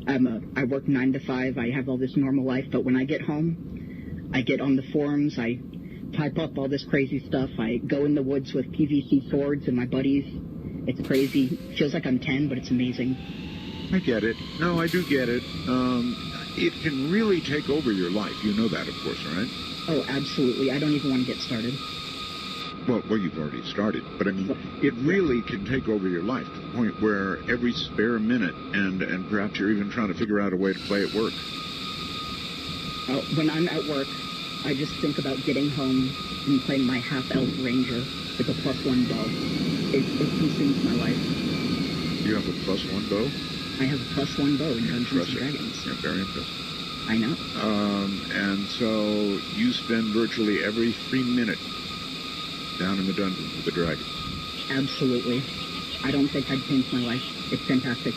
I work 9 to 5. I have all this normal life, but when I get home, I get on the forums. I type up all this crazy stuff. I go in the woods with PVC swords and my buddies. It's crazy. Feels like I'm 10, but it's amazing. I get it. No, I do get it. It can really take over your life. You know that, of course, right? Oh, absolutely. I don't even want to get started. Well, you've already started. But, I mean, it really can take over your life to the point where every spare minute, and perhaps you're even trying to figure out a way to play at work. When I'm at work, I just think about getting home and playing my half-elf ranger with a +1 bow. It consumes my life. You have a +1 bow? I have a +1 bow in Dungeons and Dragons. Yeah, very impressive. I know. And so you spend virtually every free minute down in the dungeons with the dragons. Absolutely. I don't think I'd change my life. It's fantastic.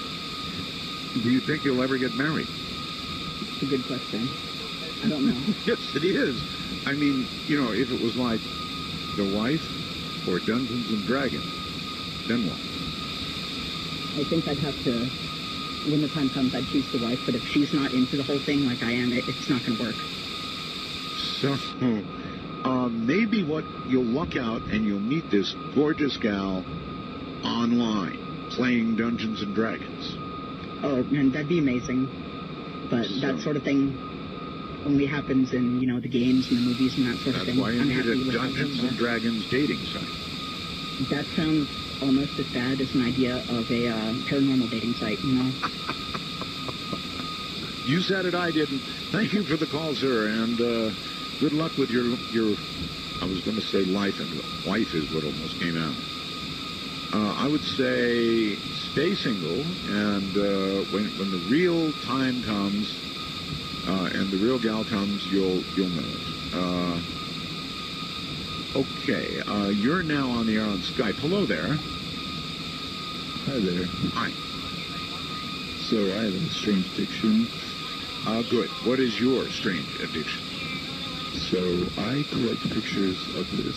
Do you think you'll ever get married? It's a good question. I don't know. Yes, it is. I mean, if it was like The Wife or Dungeons and Dragons, then what? I think I'd have to, when the time comes, I'd choose The Wife, but if she's not into the whole thing like I am, it's not going to work. So, maybe you'll luck out and you'll meet this gorgeous gal online playing Dungeons and Dragons. Oh, man, that'd be amazing. But that sort of thing only happens in, the games and the movies and that sort of thing. That's why you need a Dungeons and Dragons dating site. That sounds almost as bad as an idea of a paranormal dating site, you know? You said it, I didn't. Thank you for the call, sir, and good luck with your I was going to say life, and wife is what almost came out. I would say stay single, and when the real time comes and the real gal comes, you'll know it. Okay, you're now on the air on Skype. Hello there. Hi there. Hi. So I have a strange addiction. Good. What is your strange addiction? So I collect pictures of this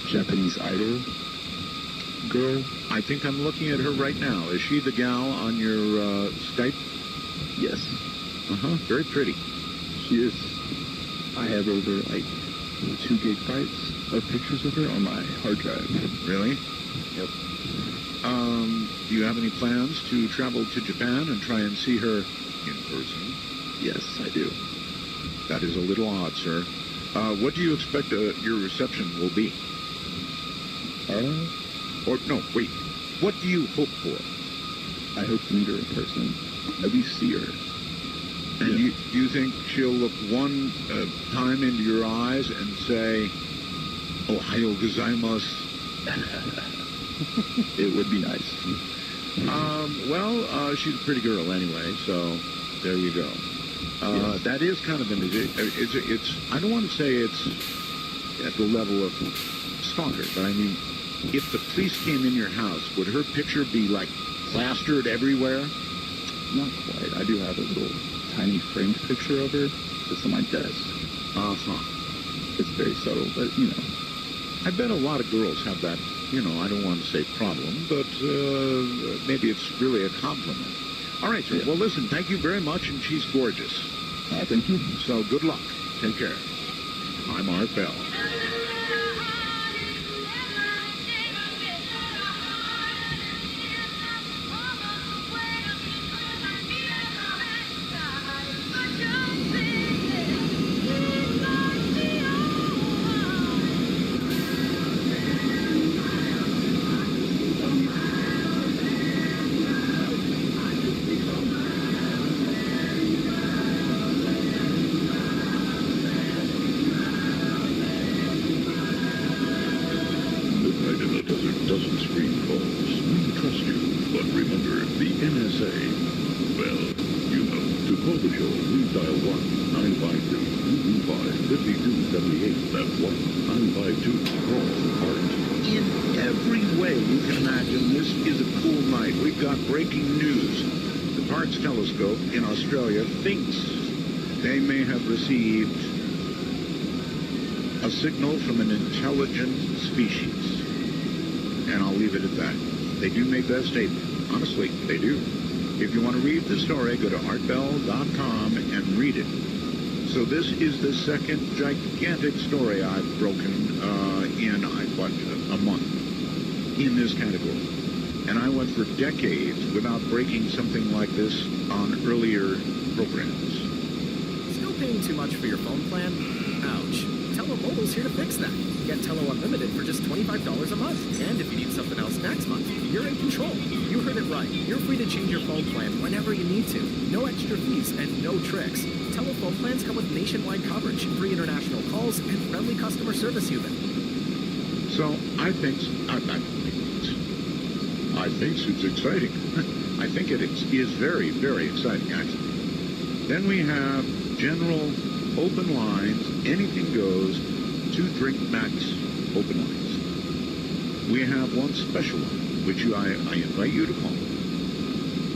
Japanese idol girl. I think I'm looking at her right now. Is she the gal on your Skype? Yes. Uh-huh. Very pretty. She is. I have over like 2 gigabytes of pictures of her on my hard drive. Really? Yep. Do you have any plans to travel to Japan and try and see her in person? Yes, I do. That is a little odd, sir. What do you expect your reception will be? Or, no, wait. What do you hope for? I hope to meet her in person. At least see her. And do you think she'll look one time into your eyes and say, Ohayo gozaimasu? It would be nice. Well, she's a pretty girl anyway, so there you go. Yes. That is kind of an it's I don't want to say it's at the level of stalker, but I mean, if the police came in your house, would her picture be like plastered everywhere? Not quite. I do have a little tiny framed picture of her that's on my desk. Uh-huh. It's very subtle, but you know. I bet a lot of girls have that, I don't want to say problem, but maybe it's really a compliment. All right, sir. Yeah. Well, listen, thank you very much, and she's gorgeous. Thank you. So good luck. Take care. I'm Art Bell. Telescope in Australia thinks they may have received a signal from an intelligent species. And I'll leave it at that. They do make that statement. Honestly, they do. If you want to read the story, go to artbell.com and read it. So this is the second gigantic story I've broken in, a month in this category. And I went for decades without breaking something like this on earlier programs. Still paying too much for your phone plan? Ouch. Telemobile's here to fix that. Get Telo Unlimited for just $25 a month. And if you need something else next month, you're in control. You heard it right. You're free to change your phone plan whenever you need to. No extra fees and no tricks. Telo phone plans come with nationwide coverage, free international calls, and friendly customer service human. So I think it's exciting. I think it is very, very exciting, actually. Then we have general open lines, anything goes, 2 drink max open lines. We have one special one, which I invite you to call.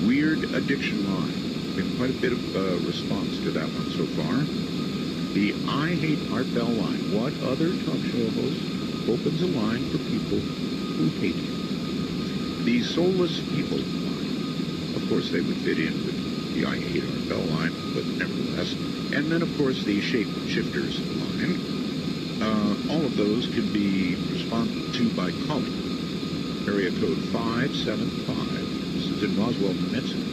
Weird Addiction Line. Been quite a bit of response to that one so far. The I Hate Art Bell line. What other talk show host opens a line for people who hate you? The Soulless People line. Of course, they would fit in with the I Hate Art Bell line, but nevertheless. And then, of course, the Shape Shifters line. All of those can be responded to by calling. Area code 575. This is in Roswell, New Mexico.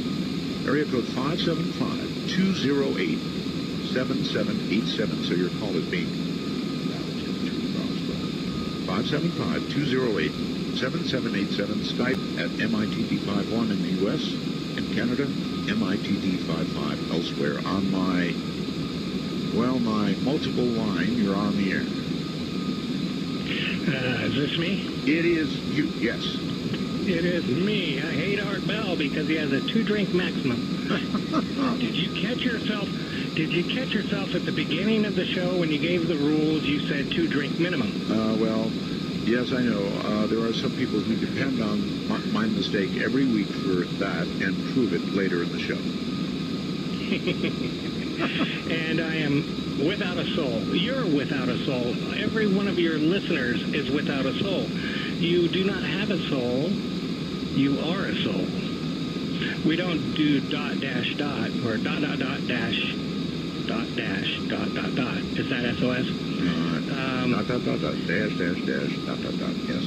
Area code 575-208-7787. So your call is being routed to Roswell. 575-208-7787. Skype at MITD51 in the U.S. and Canada, MITD55 elsewhere. On my multiple line, you're on the air. Is this me? It is you, yes. It is me. I hate Art Bell because he has a 2-drink maximum. Did you catch yourself at the beginning of the show when you gave the rules? You said 2-drink minimum. Well, yes, I know. There are some people who depend on my mistake every week for that and prove it later in the show. And I am without a soul. You're without a soul. Every one of your listeners is without a soul. You do not have a soul. You are a soul. We don't do dot dash dot or dot dot dot dash dot dash dot dot dot. Is that SOS? Dot dot dot dot dash dash dash dot dot dot. Yes.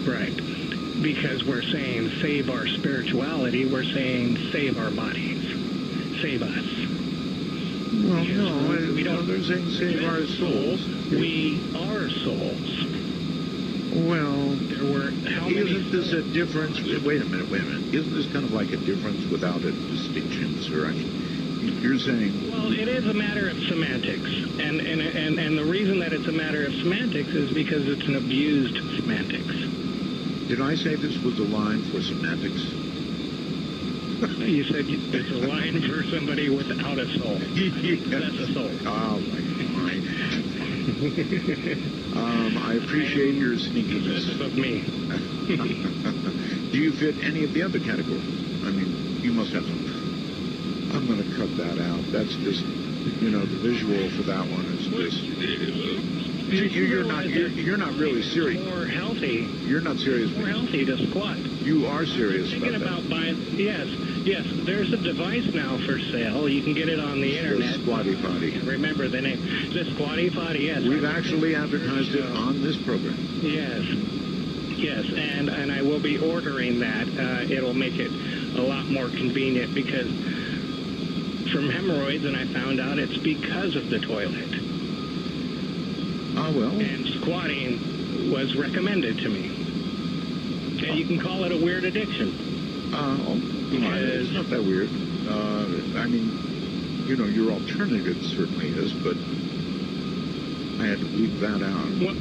Right. Because we're saying save our spirituality. We're saying save our bodies. Save us. Well, no, we don't. They're saying save our souls. We are souls. Well, there were how many? Isn't this a difference? Wait a minute. Isn't this kind of like a difference without a distinction, sir? I mean, you're saying. Well, it is a matter of semantics, and the reason that it's a matter of semantics is because it's an abused semantics. Did I say this was a line for semantics? You said it's a line for somebody without a soul. Yes. That's a soul. Oh, my God. I appreciate your sneakiness. Of me. Do you fit any of the other categories? I mean, you must have some. I'm going to cut that out. That's just, the visual for that one is just. You're not really serious. More healthy. You're not serious. More healthy to squat. You are serious Thinking about buying. Yes. There's a device now for sale. You can get it on the internet. The Squatty Potty. Remember the name. The Squatty Potty. Yes. We've actually advertised it on this program. Yes, and I will be ordering that. It'll make it a lot more convenient because from hemorrhoids, and I found out it's because of the toilet. Oh, well. And squatting was recommended to me. And you can call it a weird addiction. It's not that weird. I mean, your alternative certainly is, but I had to leave that out. Well,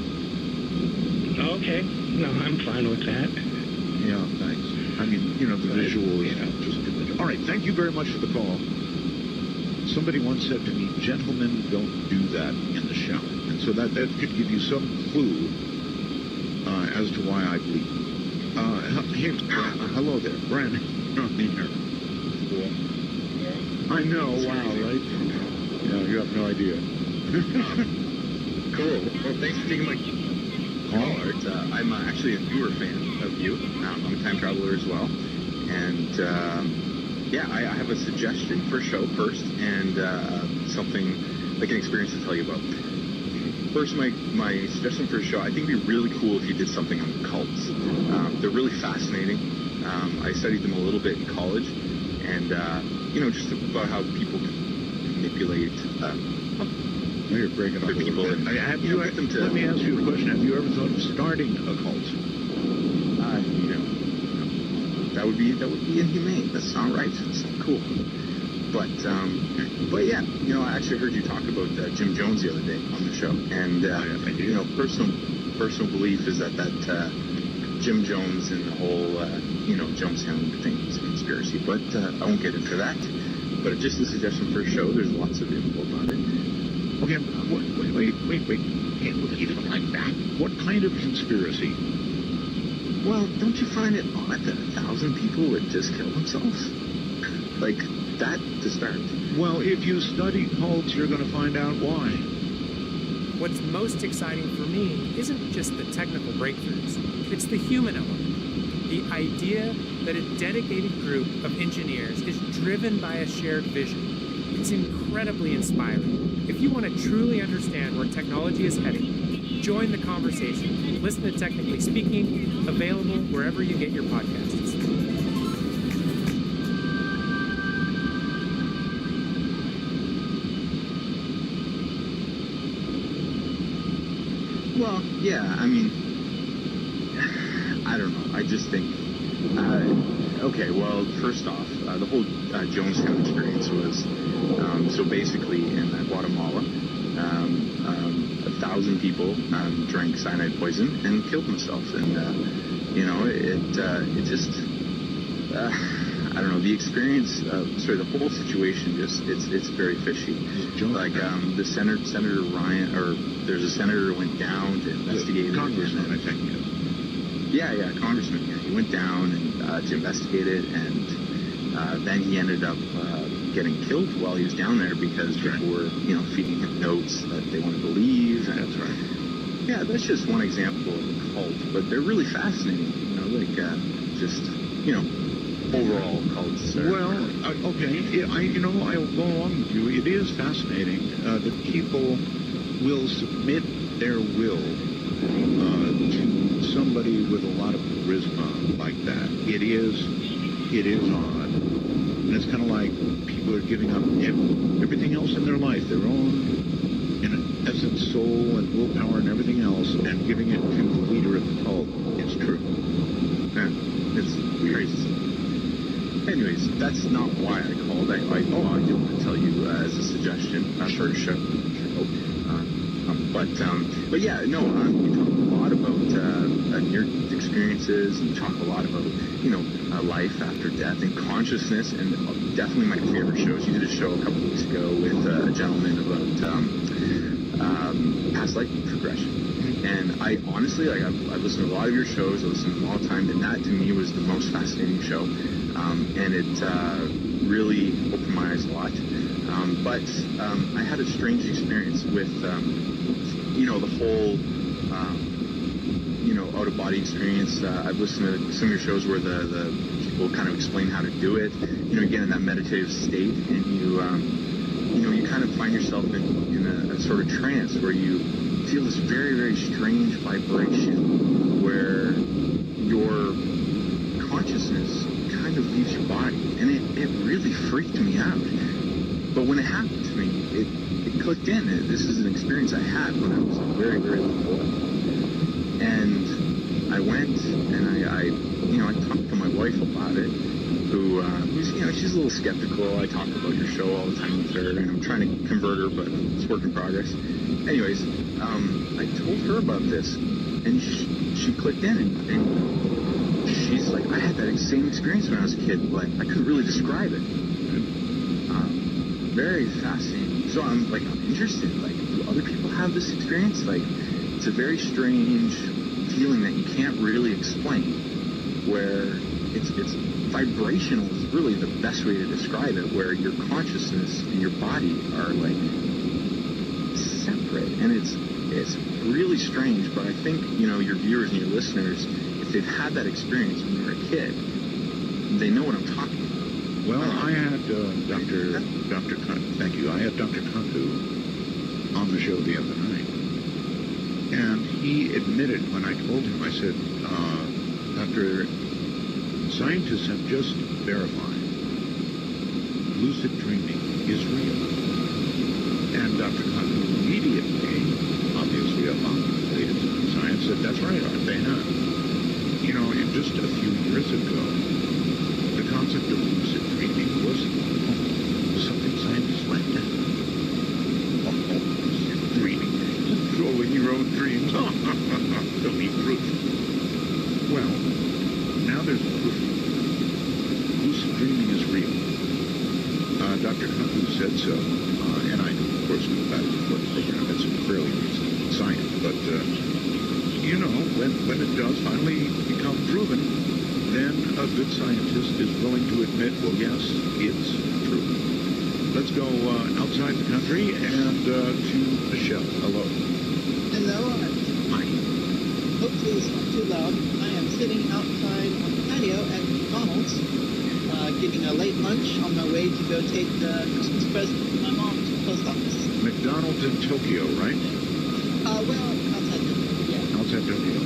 okay. No, I'm fine with that. Yeah, thanks. I mean, the visual is just too much. All right, thank you very much for the call. Somebody once said to me, gentlemen don't do that in the show. And so that could give you some clue as to why I bleed. Hey, hello there, Brandon. I know, wow, right? Yeah, you have no idea. Cool. Well, thanks for taking my call, Art. I'm actually a newer fan of you. I'm a time traveler as well. And, I have a suggestion for a show first and something, like an experience to tell you about. First, my suggestion for a show, I think it'd be really cool if you did something on cults. They're really fascinating. I studied them a little bit in college, and just about how people can manipulate you're breaking up people and let me ask you a question. Have you ever thought of starting a cult? No. That would be inhumane. That's not right. That's not cool. But yeah, I actually heard you talk about Jim Jones the other day on the show, and personal belief is that Jim Jones and the whole Jonestown thing is a conspiracy. But I won't get into that. But just a suggestion for a show. There's lots of info about it. Okay, wait. Can't look at you like that. What kind of conspiracy? Well, don't you find it odd that 1,000 people would just kill themselves? Like that to start? Well, if you study cults, you're going to find out why. What's most exciting for me isn't just the technical breakthroughs. It's the human element. The idea that a dedicated group of engineers is driven by a shared vision. It's incredibly inspiring. If you want to truly understand where technology is heading, join the conversation. Listen to Technically Speaking, available wherever you get your podcasts. Well, yeah, I mean, I don't know. I just think, okay, well, first off, the whole Jonestown experience was, so basically in Guatemala, 1,000 people drank cyanide poison and killed themselves. And, you know, it just, I don't know, the experience, the whole situation it's very fishy. Like, the Senator Ryan, or there's a senator who went down to investigate it. Congressman, I think. Yeah, Congressman. Yeah, he went down and to investigate it, and then he ended up getting killed while he was down there because people were, you know, feeding him notes that they wanted to leave. And, that's right. Yeah, that's just one example of a cult, but they're really fascinating. You know, like just, you know, overall cults. Well, okay, I'll go along with you. It is fascinating that people will submit their will to somebody with a lot of charisma like that. It is odd. And it's kind of like people are giving up everything else in their life, their own, in essence, soul and willpower and everything else, and giving it to the leader of the cult. It's true. Yeah, it's crazy. Anyways, that's not why I called. I do want to tell you as a suggestion for a show. But yeah, no, we talk a lot about near-death experiences, and we talk a lot about, you know, life after death and consciousness, and definitely my favorite shows. You did a show a couple weeks ago with a gentleman about past life regression. And I honestly, like, I've listened to a lot of your shows, I listen to them all the time, and that to me was the most fascinating show. And it really opened my eyes a lot. But I had a strange experience with, you know, the whole, you know, out-of-body experience. I've listened to some of your shows where the people kind of explain how to do it. You know, you get in that meditative state, and you know, you kind of find yourself in a sort of trance where you feel this very, very strange vibration where your consciousness kind of leaves your body, and it really freaked me out. But when it happened to me, it clicked in. This is an experience I had when I was a very, very little boy. And I went and I you know, I talked to my wife about it, who's, you know, she's a little skeptical. I talk about your show all the time with her, and I'm trying to convert her, but it's work in progress. Anyways, I told her about this, and she clicked in, and she's like, I had that same experience when I was a kid, but I couldn't really describe it. Very fascinating. So I'm interested, like, do other people have this experience? Like, it's a very strange feeling that you can't really explain, where it's vibrational is really the best way to describe it, where your consciousness and your body are, like, separate, and it's really strange. But I think, you know, your viewers and your listeners, if they've had that experience when you were a kid, they know what I'm talking about. Well, I had Dr. Thank you. I had Dr. Kanku on the show the other night, and he admitted when I told him, I said, Doctor, scientists have just verified lucid dreaming is real. And Dr. Kanku immediately, obviously among the latest in science, said, that's right, Art, they have. You know, and just a few years ago, the concept of lucid dreaming was something scientists laughed at. Lucid dreaming, controlling your own dreams. Don't need proof. Well, now there's proof. Lucid dreaming is real. Dr. Kanku said so, and I, of course, knew about it before the program. It's fairly recent science, but you know, when it does finally become proven, then a good scientist is willing to admit, well, yes, it's true. Let's go outside the country and to Michelle. Hello. Hello, Art. Hi. Hopefully it's not too loud. I am sitting outside on the patio at McDonald's, getting a late lunch on my way to go take the Christmas present to my mom to the post office. McDonald's in Tokyo, right? Well, outside Tokyo, yeah. Outside Tokyo.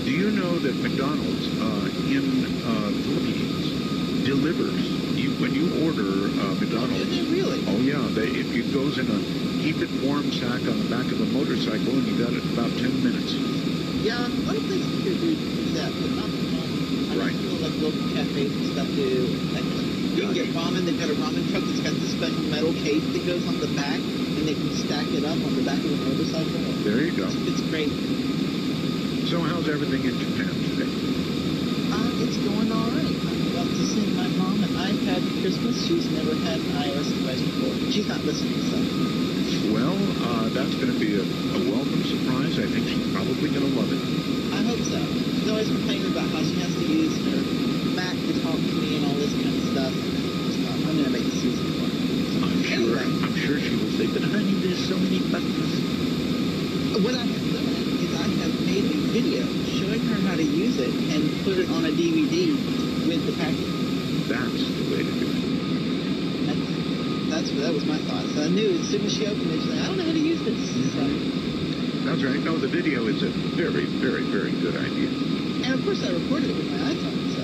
Do you know that McDonald's in the Philippines delivers? When you order McDonald's. Really? Oh yeah, if It goes in a keep it warm sack on the back of a motorcycle, and you got it in about 10 minutes. Yeah, a lot of places here do that, but not at home. Right. I feel like local cafes and stuff do. Like, you can get ramen. They've got a ramen truck that's got this special metal case that goes on the back, and they can stack it up on the back of a motorcycle. There you go. It's great. So how's everything in Japan today? It's going all right. I'm about to send my mom an iPad for Christmas. She's never had an iOS device before. She's not listening, so. Well, that's going to be a welcome surprise. I think she's probably going to love it. I hope so. She's always complaining about how she has to use her Mac to talk to me and all this kind of stuff. I'm going to make this easy for her. I'm sure she will say, but honey, there's so many buttons. What I have done is I have made a video showing her how to use it and put it on a DVD with the package. That's the way to do it. That was my thought. So I knew as soon as she opened it, she's like, I don't know how to use this. So. That's right. No, the video is a very, very, very good idea. And of course I recorded it with my iPhone, so.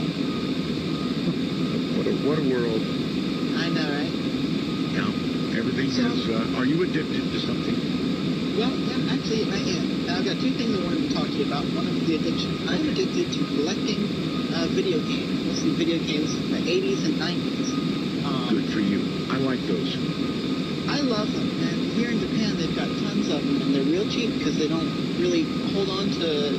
What a world. I know, right? Yeah. Everything is, are you addicted to something? Well, yeah, actually I am. Now, I've got two things I wanted to talk to you about. One is the addiction. I'm addicted to collecting video games, mostly video games from the 80s and 90s. Good for you. I like those. I love them, and here in Japan they've got tons of them, and they're real cheap because they don't really hold on to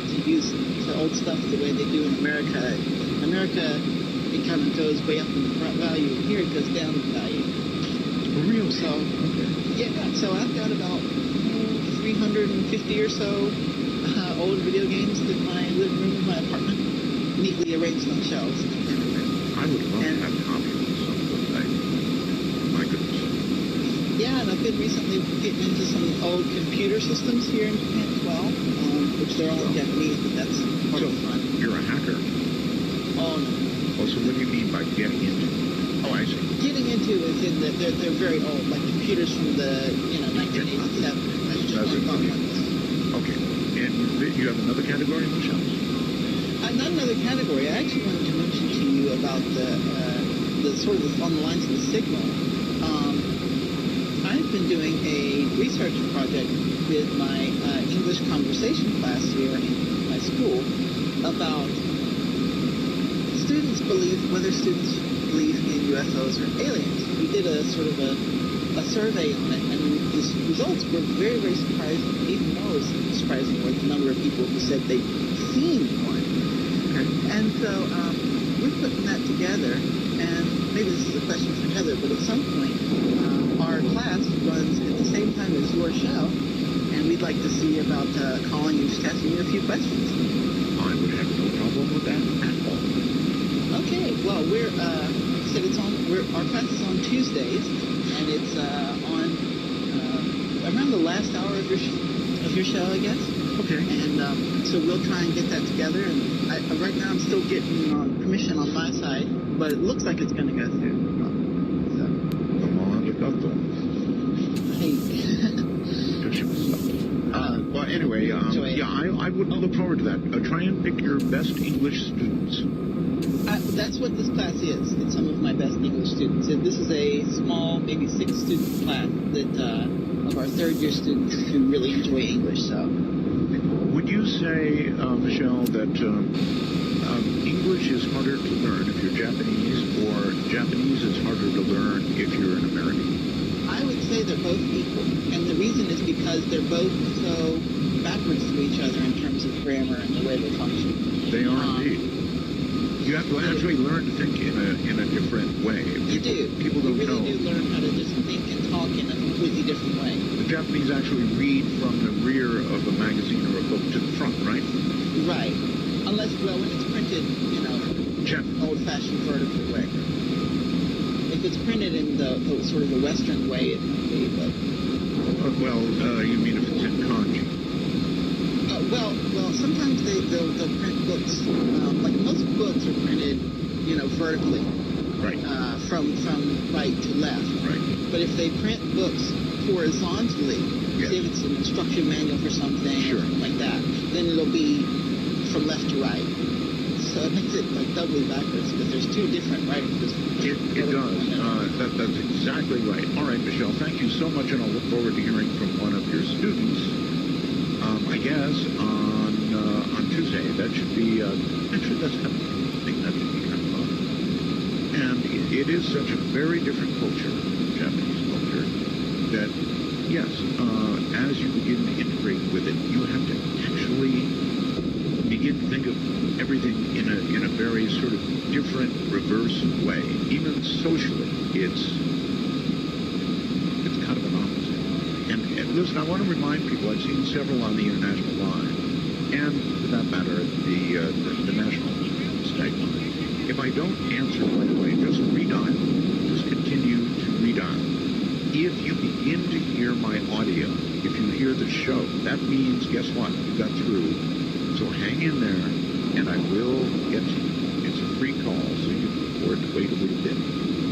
old stuff the way they do in America. In America, it kind of goes way up in value. Here it goes down in value. Real? So, okay. Yeah, so I've got about 350 or so old video games in my living room of my apartment, neatly arranged on shelves. I would love to have a copy of some of those things. My goodness. Yeah, and I've been recently getting into some old computer systems here in Japan as well, which they're all in Japanese, but that's part of the fun. You're a hacker? Oh, no. Oh, so what do you mean by getting into? Oh, I see. Getting into is in that they're very old, like computers from the 1987. That's just like one like this. Okay. And you have another category, Michelle? Not another category. I actually wanted to mention to you about the sort of on the lines of the signal. I've been doing a research project with my English conversation class here in my school about whether students believe in UFOs or aliens. We did a sort of a survey on it, and the results were very, very surprising. Even more surprising was the number of people who said they'd seen one. Okay. And so we're putting that together, and maybe this is a question for Heather, but at some point our class runs at the same time as your show, and we'd like to see about calling and just asking you a few questions. I would have no problem with that at all. Okay, well, we're our class is on Tuesdays, and it's on around the last hour of your show, I guess. Okay. And so we'll try and get that together. And right now I'm still getting permission on my side, but it looks like it's going to go through. Well, anyway, I would look forward to that. Try and pick your best English students. That's what this class is. It's some of my best English students. And this is a small, maybe 6-student class that of our third-year students who really enjoy English. So, would you say, Michelle, that English is harder to learn if you're Japanese, or Japanese is harder to learn if you're an American? I would say they're both equal, and the reason is because they're both so backwards to each other in terms of grammar and the way they function. They are indeed. You have to actually learn to think in a different way. You do. People don't know. You really do learn how to just think and talk in a completely different way. The Japanese actually read from the rear of a magazine or a book to the front, right? Right. Unless, well, when it's printed, old-fashioned vertical way. If it's printed in the sort of the Western way, it might be, but... you mean if it's in kanji? Well, sometimes they'll print books. Like most books are printed, vertically. Right. From right to left. Right. But if they print books horizontally, say if it's an instruction manual for something, or something like that, then it'll be from left to right. So it makes it like doubly backwards because there's two different writing systems. It does. That's exactly right. All right, Michelle, thank you so much, and I'll look forward to hearing from one of your students, I guess, on Tuesday. That should be, actually, that's kind of fun. I think that should be kind of fun. And it is such a very different culture, Japanese culture, that, yes, as you begin to integrate with it, you have to actually begin to think of everything in a very sort of different, reverse way. Even socially, it's kind of an opposite. And listen, I want to remind people, I've seen several on the international line, and for that matter, the national stag line. If I don't answer right away, just redial. Just continue to redial. If you begin to hear my audio, if you hear the show, that means, guess what? You got through. So hang in there, and I will get to you. It's a free call, so you can afford to wait a little bit.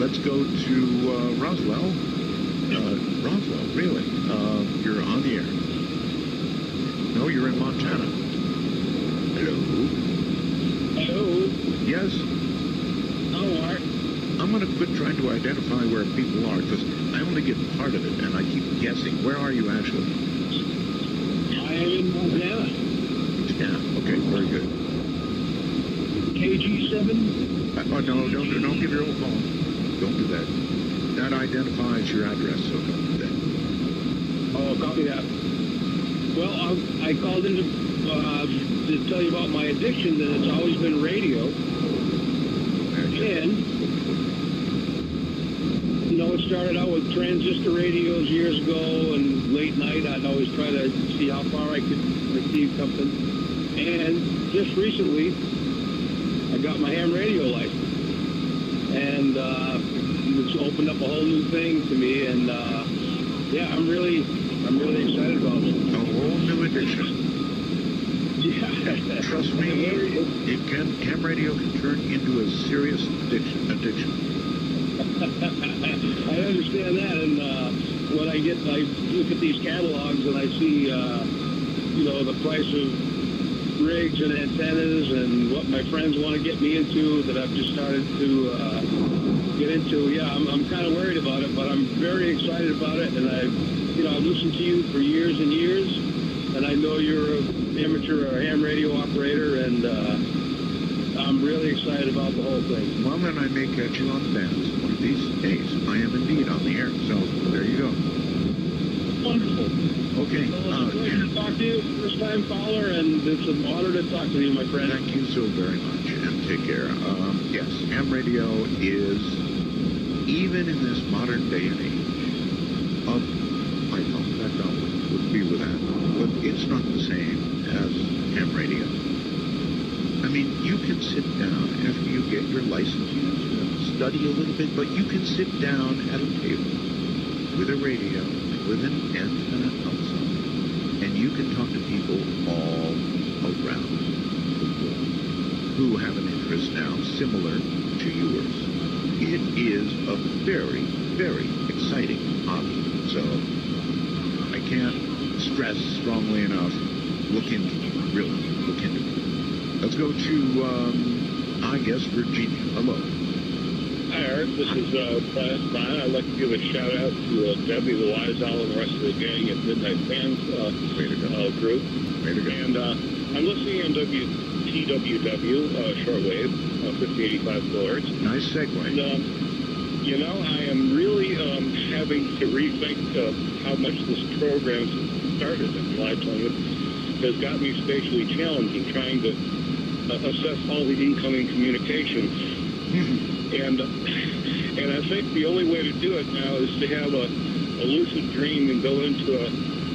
Let's go to Roswell. Roswell, really? You're on the air. No, you're in Montana. Hello? Hello? Yes? Hello, Art. I'm going to quit trying to identify where people are, because I only get part of it, and I keep guessing. Where are you, actually? I am in Montana. Yeah, okay, very good. KG7? Oh, no, don't give your old phone. Don't do that. That identifies your address, so don't do that. Oh, copy that. Well, I called in to tell you about my addiction, that it's always been radio. And, you know, it started out with transistor radios years ago, and late night I'd always try to see how far I could receive something. And just recently, I got my ham radio license. And it's opened up a whole new thing to me, and yeah, I'm really excited about it. A whole new addiction. Yeah. Trust me, ham radio can turn into a serious addiction. I understand that, and when I look at these catalogs and I see, you know, the price of rigs and antennas and what my friends want to get me into that I've just started to get into. Yeah, I'm kind of worried about it, but I'm very excited about it, and I've listened to you for years and years, and I know you're an amateur or ham radio operator, and I'm really excited about the whole thing. Well, then I may catch you on the dance one of these days. I am indeed on the air, so there you go. Wonderful. Okay. Well, it's a pleasure to talk to you, first-time caller, and it's an honor to talk to you, my friend. Thank you so very much, and take care. Yes, ham radio is, even in this modern day and age, I know that would be with that, but it's not the same as ham radio. I mean, you can sit down after you get your license, you study a little bit, but you can sit down at a table with a radio, with an antenna outside, and you can talk to people all around the world who have an interest now similar to yours. It is a very, very exciting hobby. So I can't stress strongly enough, look into it, really, look into it. Let's go to, I guess, Virginia. Hello. Hi, Art. This is Brian. I'd like to give a shout-out to Debbie, the Wise Owl, and the rest of the gang at Midnight Fans group. Way to go. And I'm listening on WTWW, shortwave, 5085 kilohertz. Nice segue. And, you know, I am really having to rethink how much this program started in July 20th has got me spatially challenged in trying to assess all the incoming communication. And I think the only way to do it now is to have a lucid dream and go into a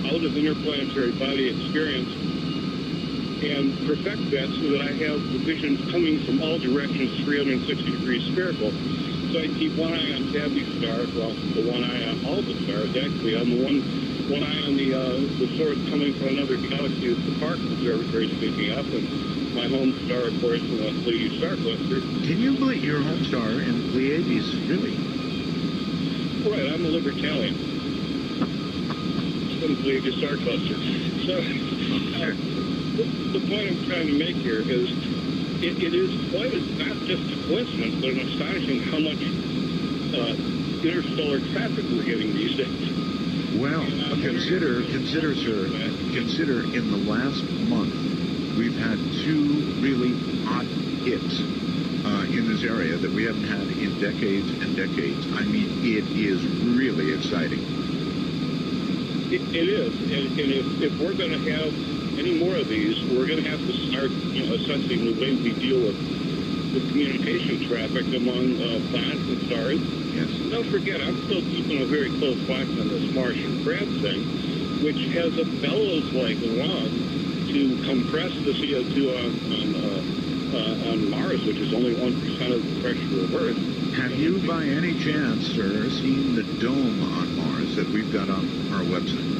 out of interplanetary body experience and perfect that so that I have the vision coming from all directions, 360 degrees spherical. So I keep one eye on Tabby's star, well, the one eye on all the stars, actually. On the one eye on the source coming from another galaxy is the Park Observatory picking up, and my home star, of course, in the Pleiades star cluster. Can you believe your home star in the Pleiades, really? Right, I'm a libertarian. In the Pleiades star cluster. So, the point I'm trying to make here is it is quite not just a coincidence, but an astonishing how much interstellar traffic we're getting these days. Well, consider, sir, consider in the last month, we've had 2 really hot hits in this area that we haven't had in decades and decades. I mean, it is really exciting. It is, and if we're going to have any more of these, we're going to have to start, assessing the way we deal with communication traffic among planets and stars. Yes. Don't forget, I'm still keeping a very close watch on this Martian crab thing, which has a bellows-like lung to compress the CO2 on Mars, which is only 1% of the pressure of Earth. Have you, by any chance, sir, seen the dome on Mars that we've got on our website?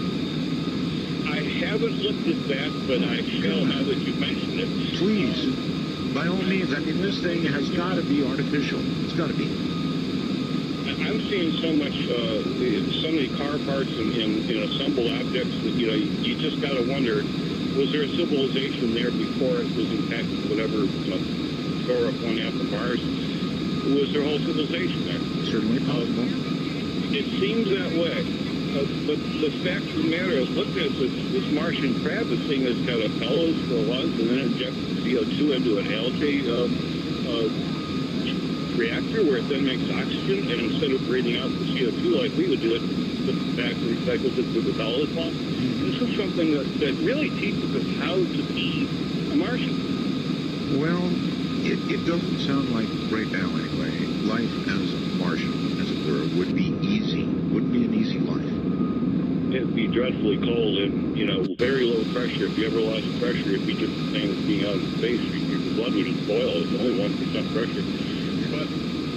I haven't looked at that, but I shall now that you mentioned it. Please, by all means. I mean, this thing has got to be artificial. It's got to be. I'm seeing so many car parts and assembled objects that, you just got to wonder, was there a civilization there before it was impacted, whatever, tore up one half of Mars? Was there a whole civilization there? Certainly possible. It seems that way. But the fact of the matter is, look at this Martian crab, this thing has got a bellows for lungs and then injects CO2 into an algae reactor where it then makes oxygen, and instead of breathing out the CO2 like we would do it, puts it back and recycles it through the bellows pump. This is something that really teaches us how to be a Martian. Well, it doesn't sound like, right now anyway, life as a Martian, as it were, would be easy. Wouldn't be an easy life. It'd be dreadfully cold and, very low pressure. If you ever lost pressure, it'd be just the same as being out in space. Your blood would just boil. It's only 1% pressure. But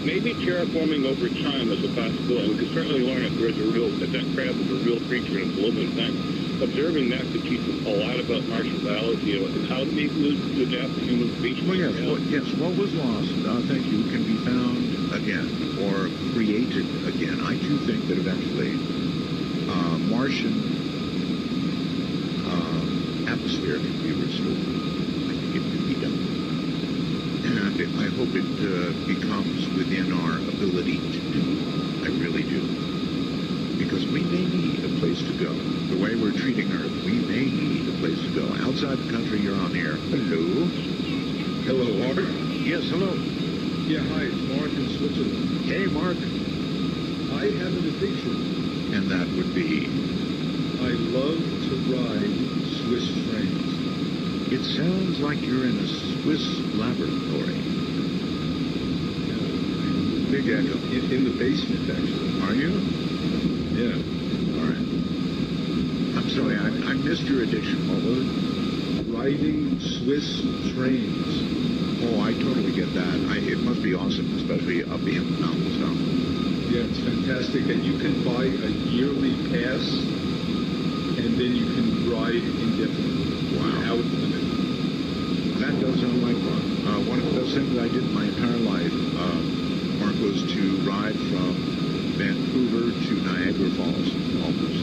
maybe terraforming over time is a possibility. We could certainly learn if that crab is a real creature and it's a living thing. Observing that could teach us a lot about Martian biology and how to maybe to adapt to human species. Well, yes, what was lost, thank you, can be found again or created again. I do think that eventually Martian atmosphere can be restored. I think it can be done. And I hope it becomes within our ability to do. I really do. Because we may need a place to go. The way we're treating Earth, we may need a place to go. Outside the country, you're on air. Hello. Hello, Art. Yes, hello. Yeah, hi, it's Mark in Switzerland. Hey, Mark. I have an addiction. And that would be? I love to ride Swiss trains. It sounds like you're in a Swiss laboratory. Yeah. Big echo. In the basement, actually. Are you? Yeah. All right. I'm sorry, I missed your addiction. What was it? Riding Swiss trains. Oh, I totally get that. It must be awesome, especially up in the mountains, huh? Yeah, it's fantastic. And you can buy a yearly pass, and then you can ride indefinitely. Wow. Without limit. That does sound like fun. One of the best things I did in my entire life, Mark, was to ride from Vancouver to Niagara Falls, almost,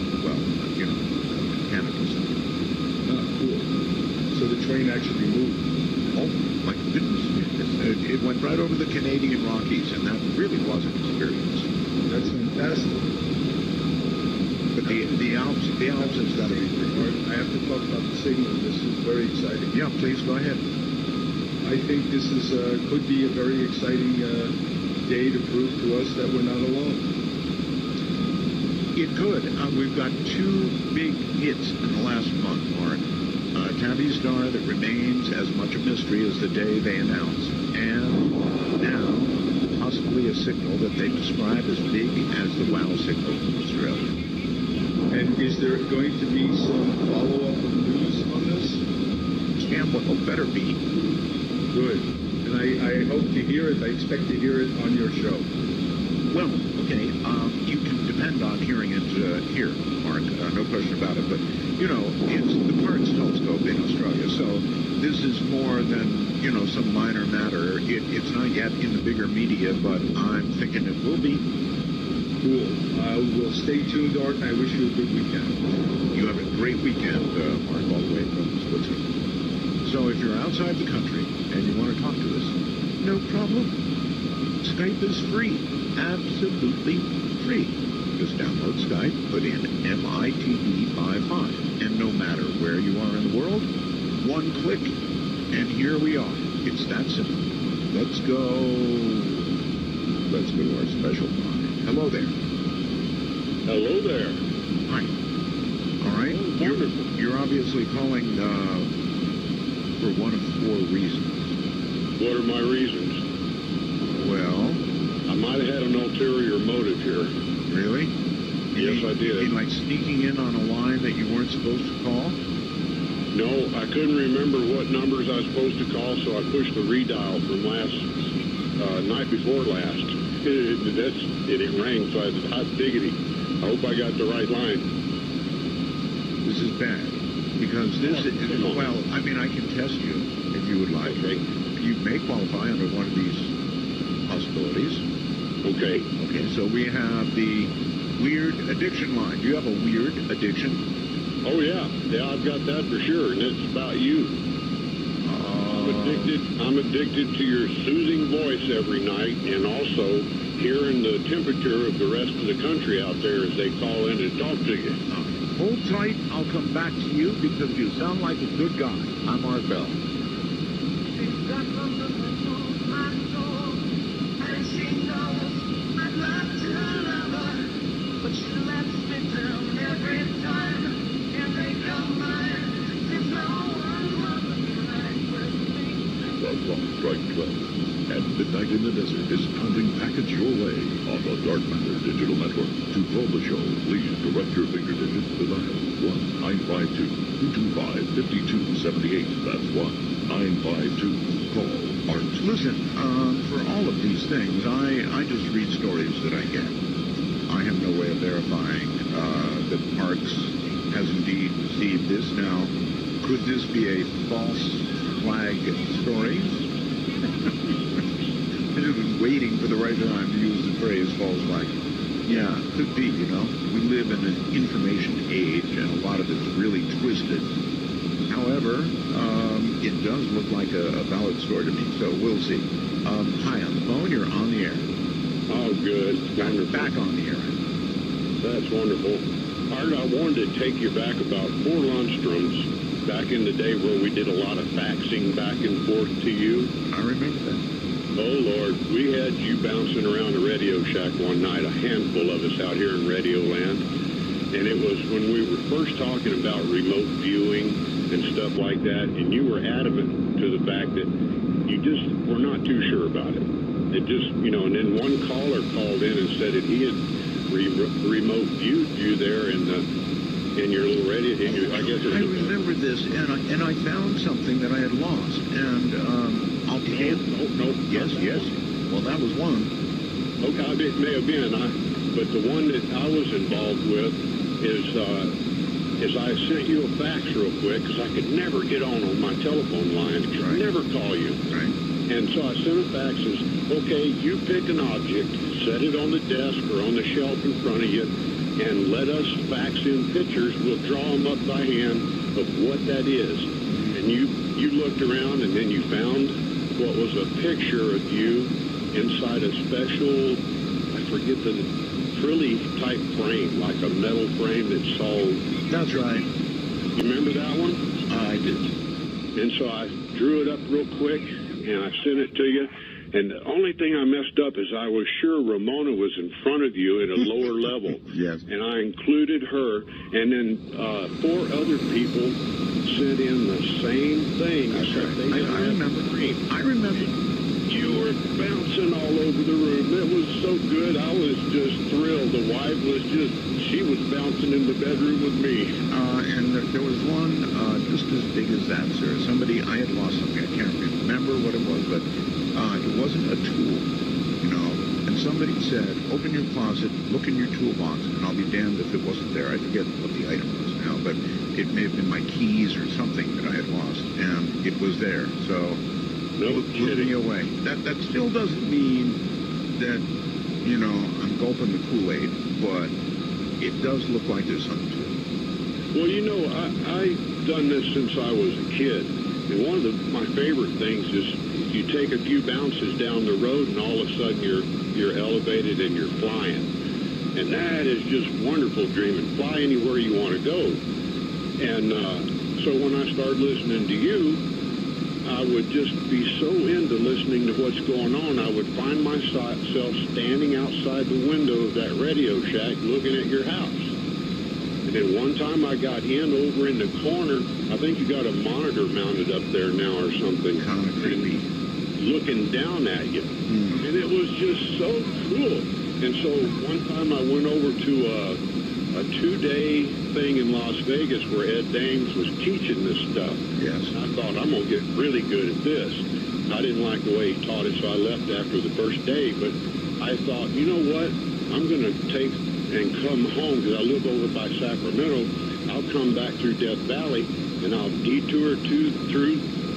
Canada. Ah, cool. So the train actually moved. Oh, my goodness. It went right over the Canadian Rockies, and that really was an experience. That's fantastic. But the Alps has got to be pretty good. I have to talk about the signal. This is very exciting. Yeah, please go ahead. I think this is could be a very exciting day to prove to us that we're not alone. It could. We've got 2 big hits in the last month, Mark. Tabby Star that remains as much a mystery as the day they announced, and now possibly a signal that they describe as big as the WOW signal from Australia. And is there going to be some follow-up of news on this? Yeah, well, better be. Good. And I hope to hear it. I expect to hear it on your show. Well, okay. You can depend on hearing it here, Mark. No question about it. But, it's the Parkes telescope in Australia. So this is more than, some minor matter. It's not yet in the bigger media, but I'm thinking it will be. Cool. We'll stay tuned, Art, and I wish you a good weekend. You have a great weekend, Mark, all the way from Switzerland. So if you're outside the country and you want to talk to us, no problem. Skype is free. Absolutely free. Just download Skype, put in MITE55, and no matter where you are in the world, one click, and here we are. It's that simple. Let's go to our special line. Hello there. Hello there. Hi. All right. You're obviously calling for one of 4 reasons. What are my reasons? Well, I might have had an ulterior motive here. Really? Yes, I did. You like sneaking in on a line that you weren't supposed to call? No, I couldn't remember what numbers I was supposed to call, so I pushed the redial from night before last. And it rang, so I said, hot diggity. I hope I got the right line. This is bad. Because this is, well, I mean, I can test you if you would like. Okay. You may qualify under one of these possibilities. Okay. Okay, so we have the weird addiction line. Do you have a weird addiction? Oh, yeah. Yeah, I've got that for sure, and it's about you. I'm addicted to your soothing voice every night, and also hearing the temperature of the rest of the country out there as they call in and talk to you. Hold tight. I'll come back to you because you sound like a good guy. I'm Art Bell. The clock strike 12, and Midnight in the Desert is pounding packets your way on the Dark Matter Digital Network. To call the show, please direct your finger digits to dial 1-952-225-5278. That's 1-952. Call Art. Listen, for all of these things, I just read stories that I get. I have no way of verifying that Parks has indeed received this. Now, could this be a false flag story? I just was waiting for the right time to use the phrase false flag. Yeah, could be, you know. We live in an information age, and a lot of it's really twisted. However, it does look like a valid story to me, so we'll see. Hi, on the phone, you're on the air. Oh, good. Wonderful. Back on the air. That's wonderful. Art, I wanted to take you back about 4 Lundstroms, back in the day where we did a lot of faxing back and forth to you. I remember that. Oh, Lord, we had you bouncing around the Radio Shack one night, a handful of us out here in Radio Land, and it was when we were first talking about remote viewing and stuff like that, and you were adamant to the fact that you just were not too sure about it. It just, you know, and then one caller called in and said that he had remote viewed you there in your little radio, I guess it was... I remember this, and I found something that I had lost, and I'll tell you. No. Yes. Well, that was one. Okay, it may have been, but the one that I was involved with is I sent you a fax real quick because I could never get on my telephone line. I could never call you. Right. And so I sent a fax and says, okay, you pick an object, set it on the desk or on the shelf in front of you, and let us fax in pictures. We'll draw them up by hand of what that is. And you looked around, and then you found what was a picture of you inside a special, I forget the frilly type frame, like a metal frame that's sold. That's right. You remember that one? I did. And so I drew it up real quick, and I sent it to you. And the only thing I messed up is I was sure Ramona was in front of you at a lower level. Yes. And I included her. And then 4 other people sent in the same thing. That's right. I remember. I remember. You were bouncing all over the room. It was so good. I was just thrilled. The wife was she was bouncing in the bedroom with me. And there was one just as big as that, sir. Somebody, I had lost something. I can't remember what it was, but it wasn't a tool, you know. And somebody said, open your closet, look in your toolbox, and I'll be damned if it wasn't there. I forget what the item was now, but it may have been my keys or something that I had lost, and it was there. So it blew me away. That still doesn't mean that, you know, I'm gulping the Kool-Aid, but it does look like there's something to it. Well, you know, I've done this since I was a kid, and one of my favorite things is you take a few bounces down the road, and all of a sudden you're elevated and you're flying. And that is just wonderful dreaming. Fly anywhere you want to go. And so when I started listening to you, I would just be so into listening to what's going on, I would find myself standing outside the window of that Radio Shack looking at your house. And then one time I got in over in the corner, I think you got a monitor mounted up there now or something. Concretely. Looking down at you. And it was just so cool. And so one time I went over to a 2-day thing in Las Vegas where Ed Dames was teaching this stuff. Yes. I thought, I'm going to get really good at this. I didn't like the way he taught it, so I left after the first day. But I thought, you know what? I'm going to take and come home, because I live over by Sacramento. I'll come back through Death Valley, and I'll detour through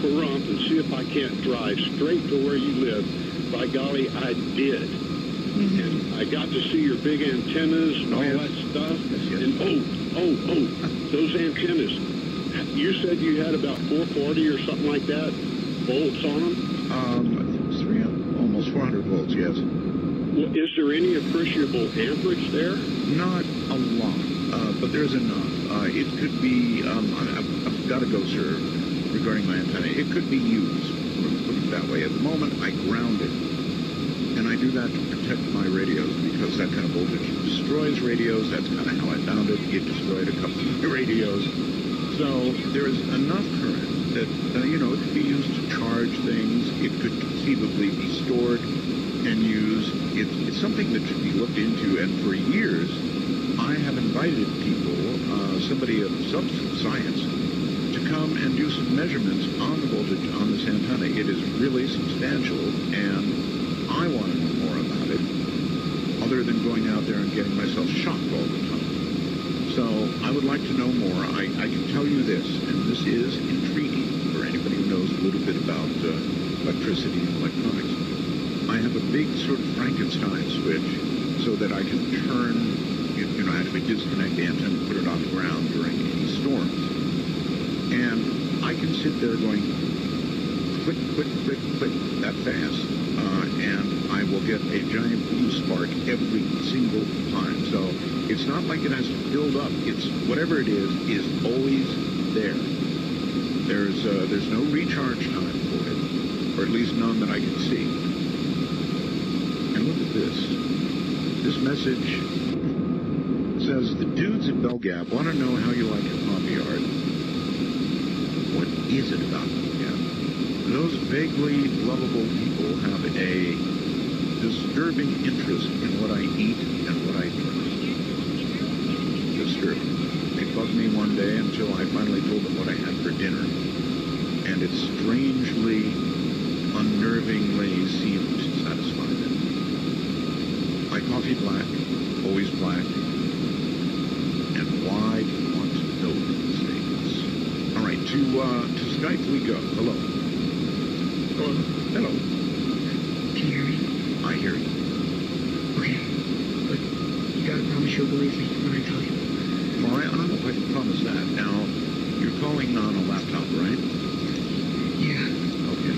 Pahrump and see if I can't drive straight to where you live. By golly, I did. And I got to see your big antennas and all that stuff. And those antennas. You said you had about 440 or something like that volts on them? 300, almost 400 volts, yes. Well, is there any appreciable amperage there? Not a lot, but there's enough. It could be, I've got to go, sir, regarding my antenna. It could be used, put it that way. At the moment, I ground it. And I do that to protect my radios, because that kind of voltage destroys radios. That's kind of how I found it. It destroyed a couple of my radios. So there is enough current that, it could be used to charge things. It could conceivably be stored and used. It's something that should be looked into. And for years, I have invited people, somebody of substance science, to come and do some measurements on the voltage on this antenna. It is really substantial, and I want to know more about it, other than going out there and getting myself shocked all the time. So I would like to know more. I can tell you this, and this is intriguing for anybody who knows a little bit about electricity and electronics. I have a big sort of Frankenstein switch so that I can turn, I have to disconnect the antenna and put it on the ground during any storms. And I can sit there going click, click, click, click that fast. And I will get a giant blue spark every single time. So it's not like it has to build up. It's whatever it is always there. There's no recharge time for it, or at least none that I can see. And look at this. This message says, the dudes at Bell Gap want to know how you like your coffee art. What is it about Bell Gap? Those vaguely lovable people have a disturbing interest in what I eat and what I drink. Disturbing. They bugged me one day until I finally told them what I had for dinner. And it strangely, unnervingly seemed to satisfy them. My coffee black, always black. And why do you want to know these things? All right, to Skype we go. Hello. Hello. Can you hear me? I hear you. Okay. But you gotta promise you'll believe me when I tell you. Well, I don't know if I can promise that. Now, you're calling on a laptop, right? Yeah. Okay.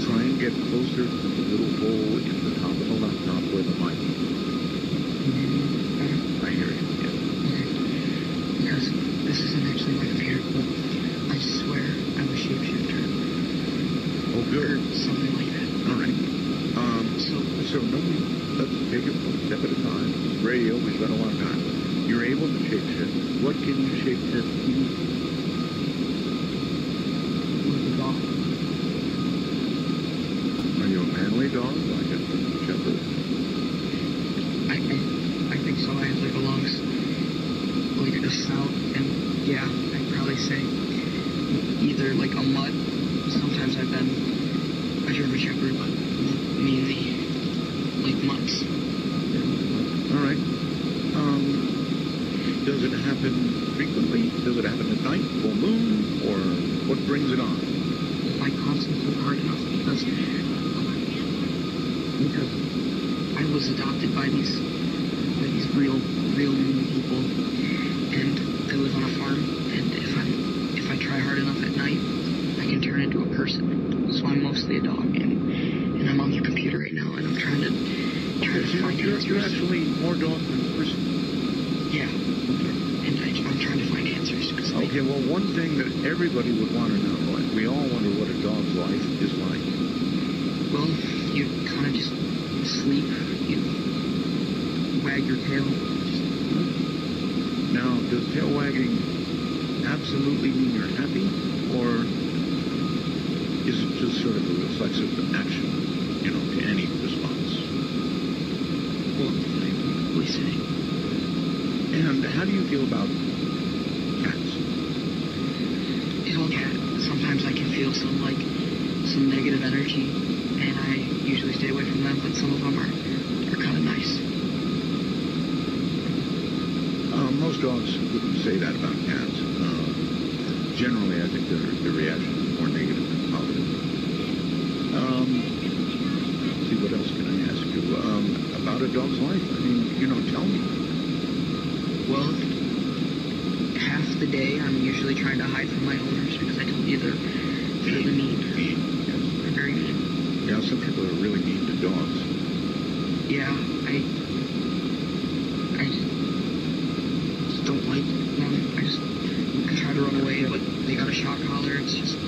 Try and get closer to the little hole in the top of the laptop where the mic is. I hear you. Yeah. Okay. Because this isn't actually my computer, but I swear I'm a shapeshifter. Oh, good. Or something like that. All right. So let's take it one step at a time. Radio, we've got a long time. You're able to shapeshift. What can you shapeshift to? Like a dog. Are you a manly dog, like a shepherd? I think so. I have like a long, like a snout, and yeah, I'd probably say either like a mutt. Sometimes I've been a German shepherd, but mainly like mutts. All right. Does it happen frequently? Does it happen at night, full moon, or what brings it on? If I concentrate hard enough, because I was adopted by these real moon people, and they live on a farm. And if I try hard enough at night, I can turn into a person. So I'm mostly a dog, and I'm on the computer right now, and I'm trying to You're actually more dog than person. Yeah. And I'm trying to find answers. Okay, well, one thing that everybody would want to know, and we all wonder what a dog's life is like. Well, you kind of just sleep, you wag your tail. Now, does tail wagging absolutely mean you're happy, or is it just sort of a reflexive action, to any response? Well, I would say. And how do you feel about cats? Well, sometimes I can feel some negative energy, and I usually stay away from them, but some of them are kind of nice. Most dogs wouldn't say that about cats. Generally, I think their reaction is more negative than positive. See, what else can I ask you? About a dog's life? I mean, tell me. Well, half the day I'm usually trying to hide from my owners because I told you they're really mean. Yes. They're very mean. Yeah, some people are really mean to dogs. Yeah, I just don't like them. I try to run away, but they got a shock collar. It's just... Oh.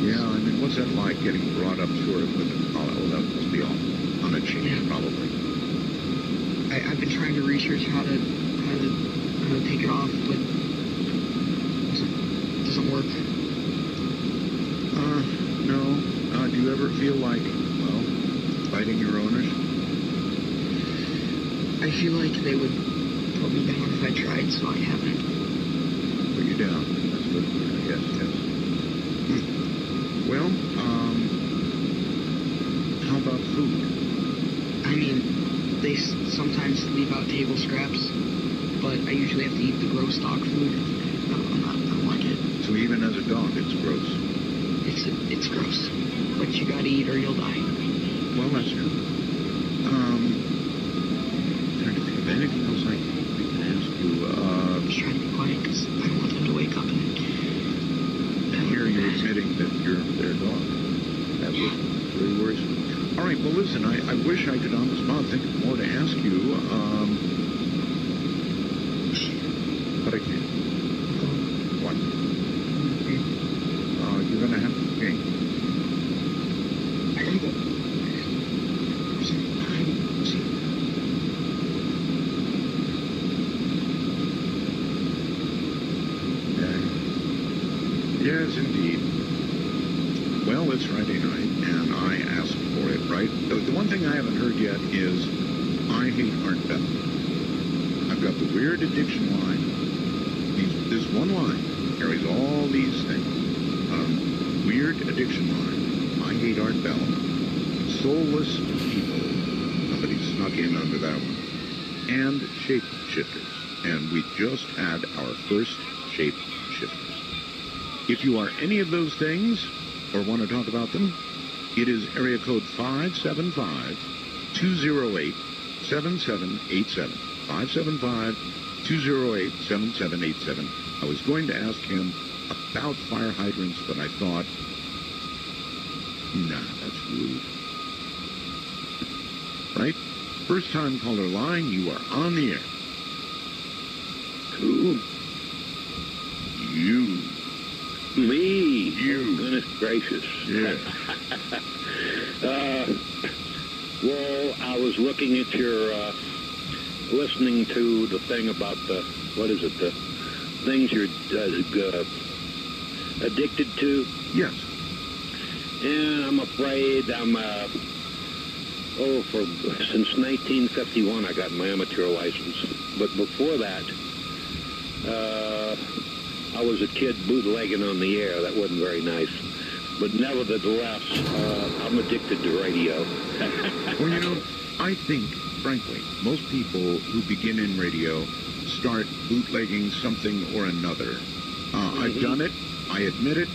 Yeah, I mean, what's that like, getting brought up sort of with a collar? Well, that must be all on a chain, probably. I've been trying to research how to take it off, but it doesn't work. No. Do you ever feel like, fighting your owners? I feel like they would put me down if I tried, so I haven't. Put you down. That's good. Yes. Well, how about food? I mean, they sometimes leave out table scraps, but I usually have to eat the gross dog food. I don't like it. So even as a dog, it's gross? It's gross. But you gotta eat or you'll die. Well, that's true. Trying to think of anything else I can ask you. I'm just trying to be quiet because I don't want them to wake up and hear you admitting that you're their dog. That would really worrisome. All right, well, listen, I wish I could on the spot think of more to ask you, but I can't. What? You're going to have to pay. I gotta go. Yes, indeed. Well, it's Friday night, and I asked for it, right? The one thing I haven't heard yet is I hate Art Bell. I've got the weird addiction line. This one line carries all these things. Weird addiction line. I hate Art Bell. Soulless people. Somebody snuck in under that one. And shapeshifters. And we just had our first shapeshifters. If you are any of those things, or want to talk about them, it is area code 575-208-7787. 575-208-7787. I was going to ask him about fire hydrants, but I thought, nah, that's rude. Right? First time caller line, you are on the air. Who? You. Me? You. Oh, goodness gracious. Yeah. Well, I was looking at your, listening to the thing about the things you're addicted to. Yes. And I'm afraid since 1951 I got my amateur license. But before that, I was a kid bootlegging on the air. That wasn't very nice. But nevertheless, I'm addicted to radio. Well, I think, frankly, most people who begin in radio start bootlegging something or another. I've done it. I admit it.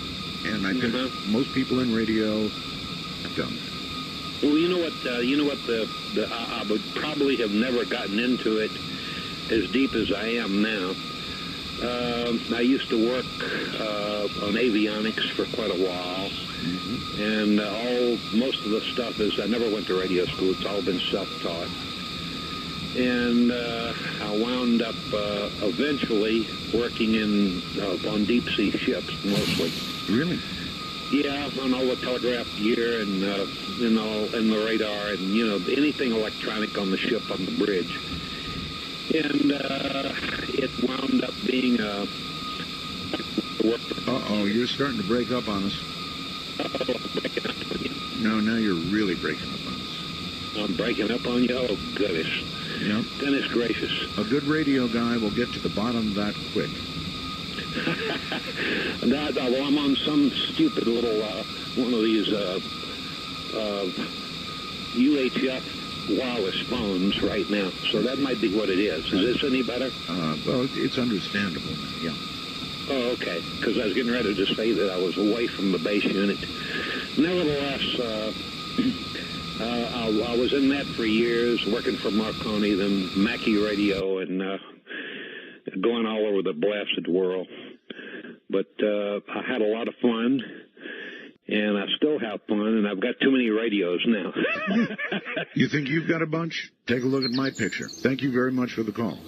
And I think most people in radio have done it. Well, you know what? I would probably have never gotten into it as deep as I am now. I used to work on avionics for quite a while, and most of the stuff is, I never went to radio school. It's all been self-taught. And I wound up eventually working on deep-sea ships mostly. Really? Yeah, on all the telegraph gear and the radar and, you know, anything electronic on the ship on the bridge. And it wound up being Uh-oh, you're starting to break up on us. No, now you're really breaking up on us. I'm breaking up on you? Oh, goodness. Yep. Goodness gracious. A good radio guy will get to the bottom of that quick. Well, I'm on some stupid little one of these UHF wireless phones right now, so that might be what it is. Is this any better? Well, it's understandable now, yeah. Oh, okay, because I was getting ready to say that I was away from the base unit. Nevertheless, I was in that for years, working for Marconi, then Mackie Radio, and going all over the blasted world. But I had a lot of fun, and I still have fun, and I've got too many radios now. You think you've got a bunch? Take a look at my picture. Thank you very much for the call.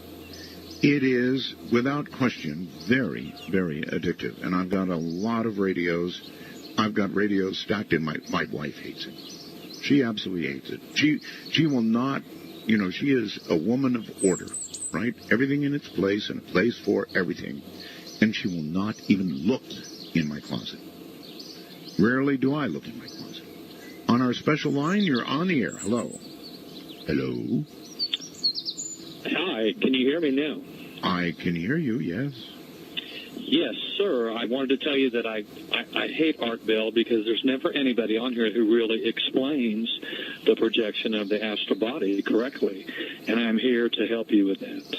It is, without question, very, very addictive. And I've got a lot of radios. I've got radios stacked in my wife hates it. She absolutely hates it. She will not, you know, she is a woman of order, right? Everything in its place and a place for everything. And she will not even look in my closet. Rarely do I look in my closet. On our special line, you're on the air. Hello. Hello. Hi, can you hear me now? I can hear you, yes. Yes, sir. I wanted to tell you that I hate Art Bell because there's never anybody on here who really explains the projection of the astral body correctly, and I'm here to help you with that.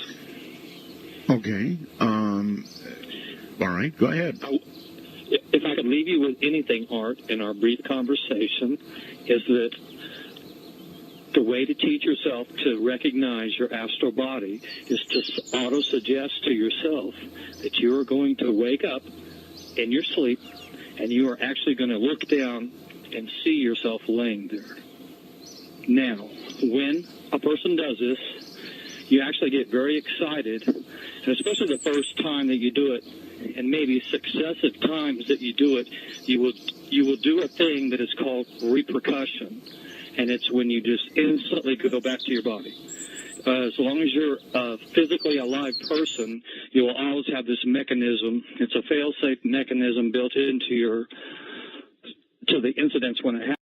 Okay. All right, go ahead. If I could leave you with anything, Art, in our brief conversation, is that the way to teach yourself to recognize your astral body is to auto-suggest to yourself that you are going to wake up in your sleep and you are actually going to look down and see yourself laying there. Now, when a person does this, you actually get very excited, and especially the first time that you do it, and maybe successive times that you do it, you will do a thing that is called repercussion. And it's when you just instantly go back to your body. As long as you're a physically alive person, you will always have this mechanism. It's a fail-safe mechanism built into to the incidents when it happens.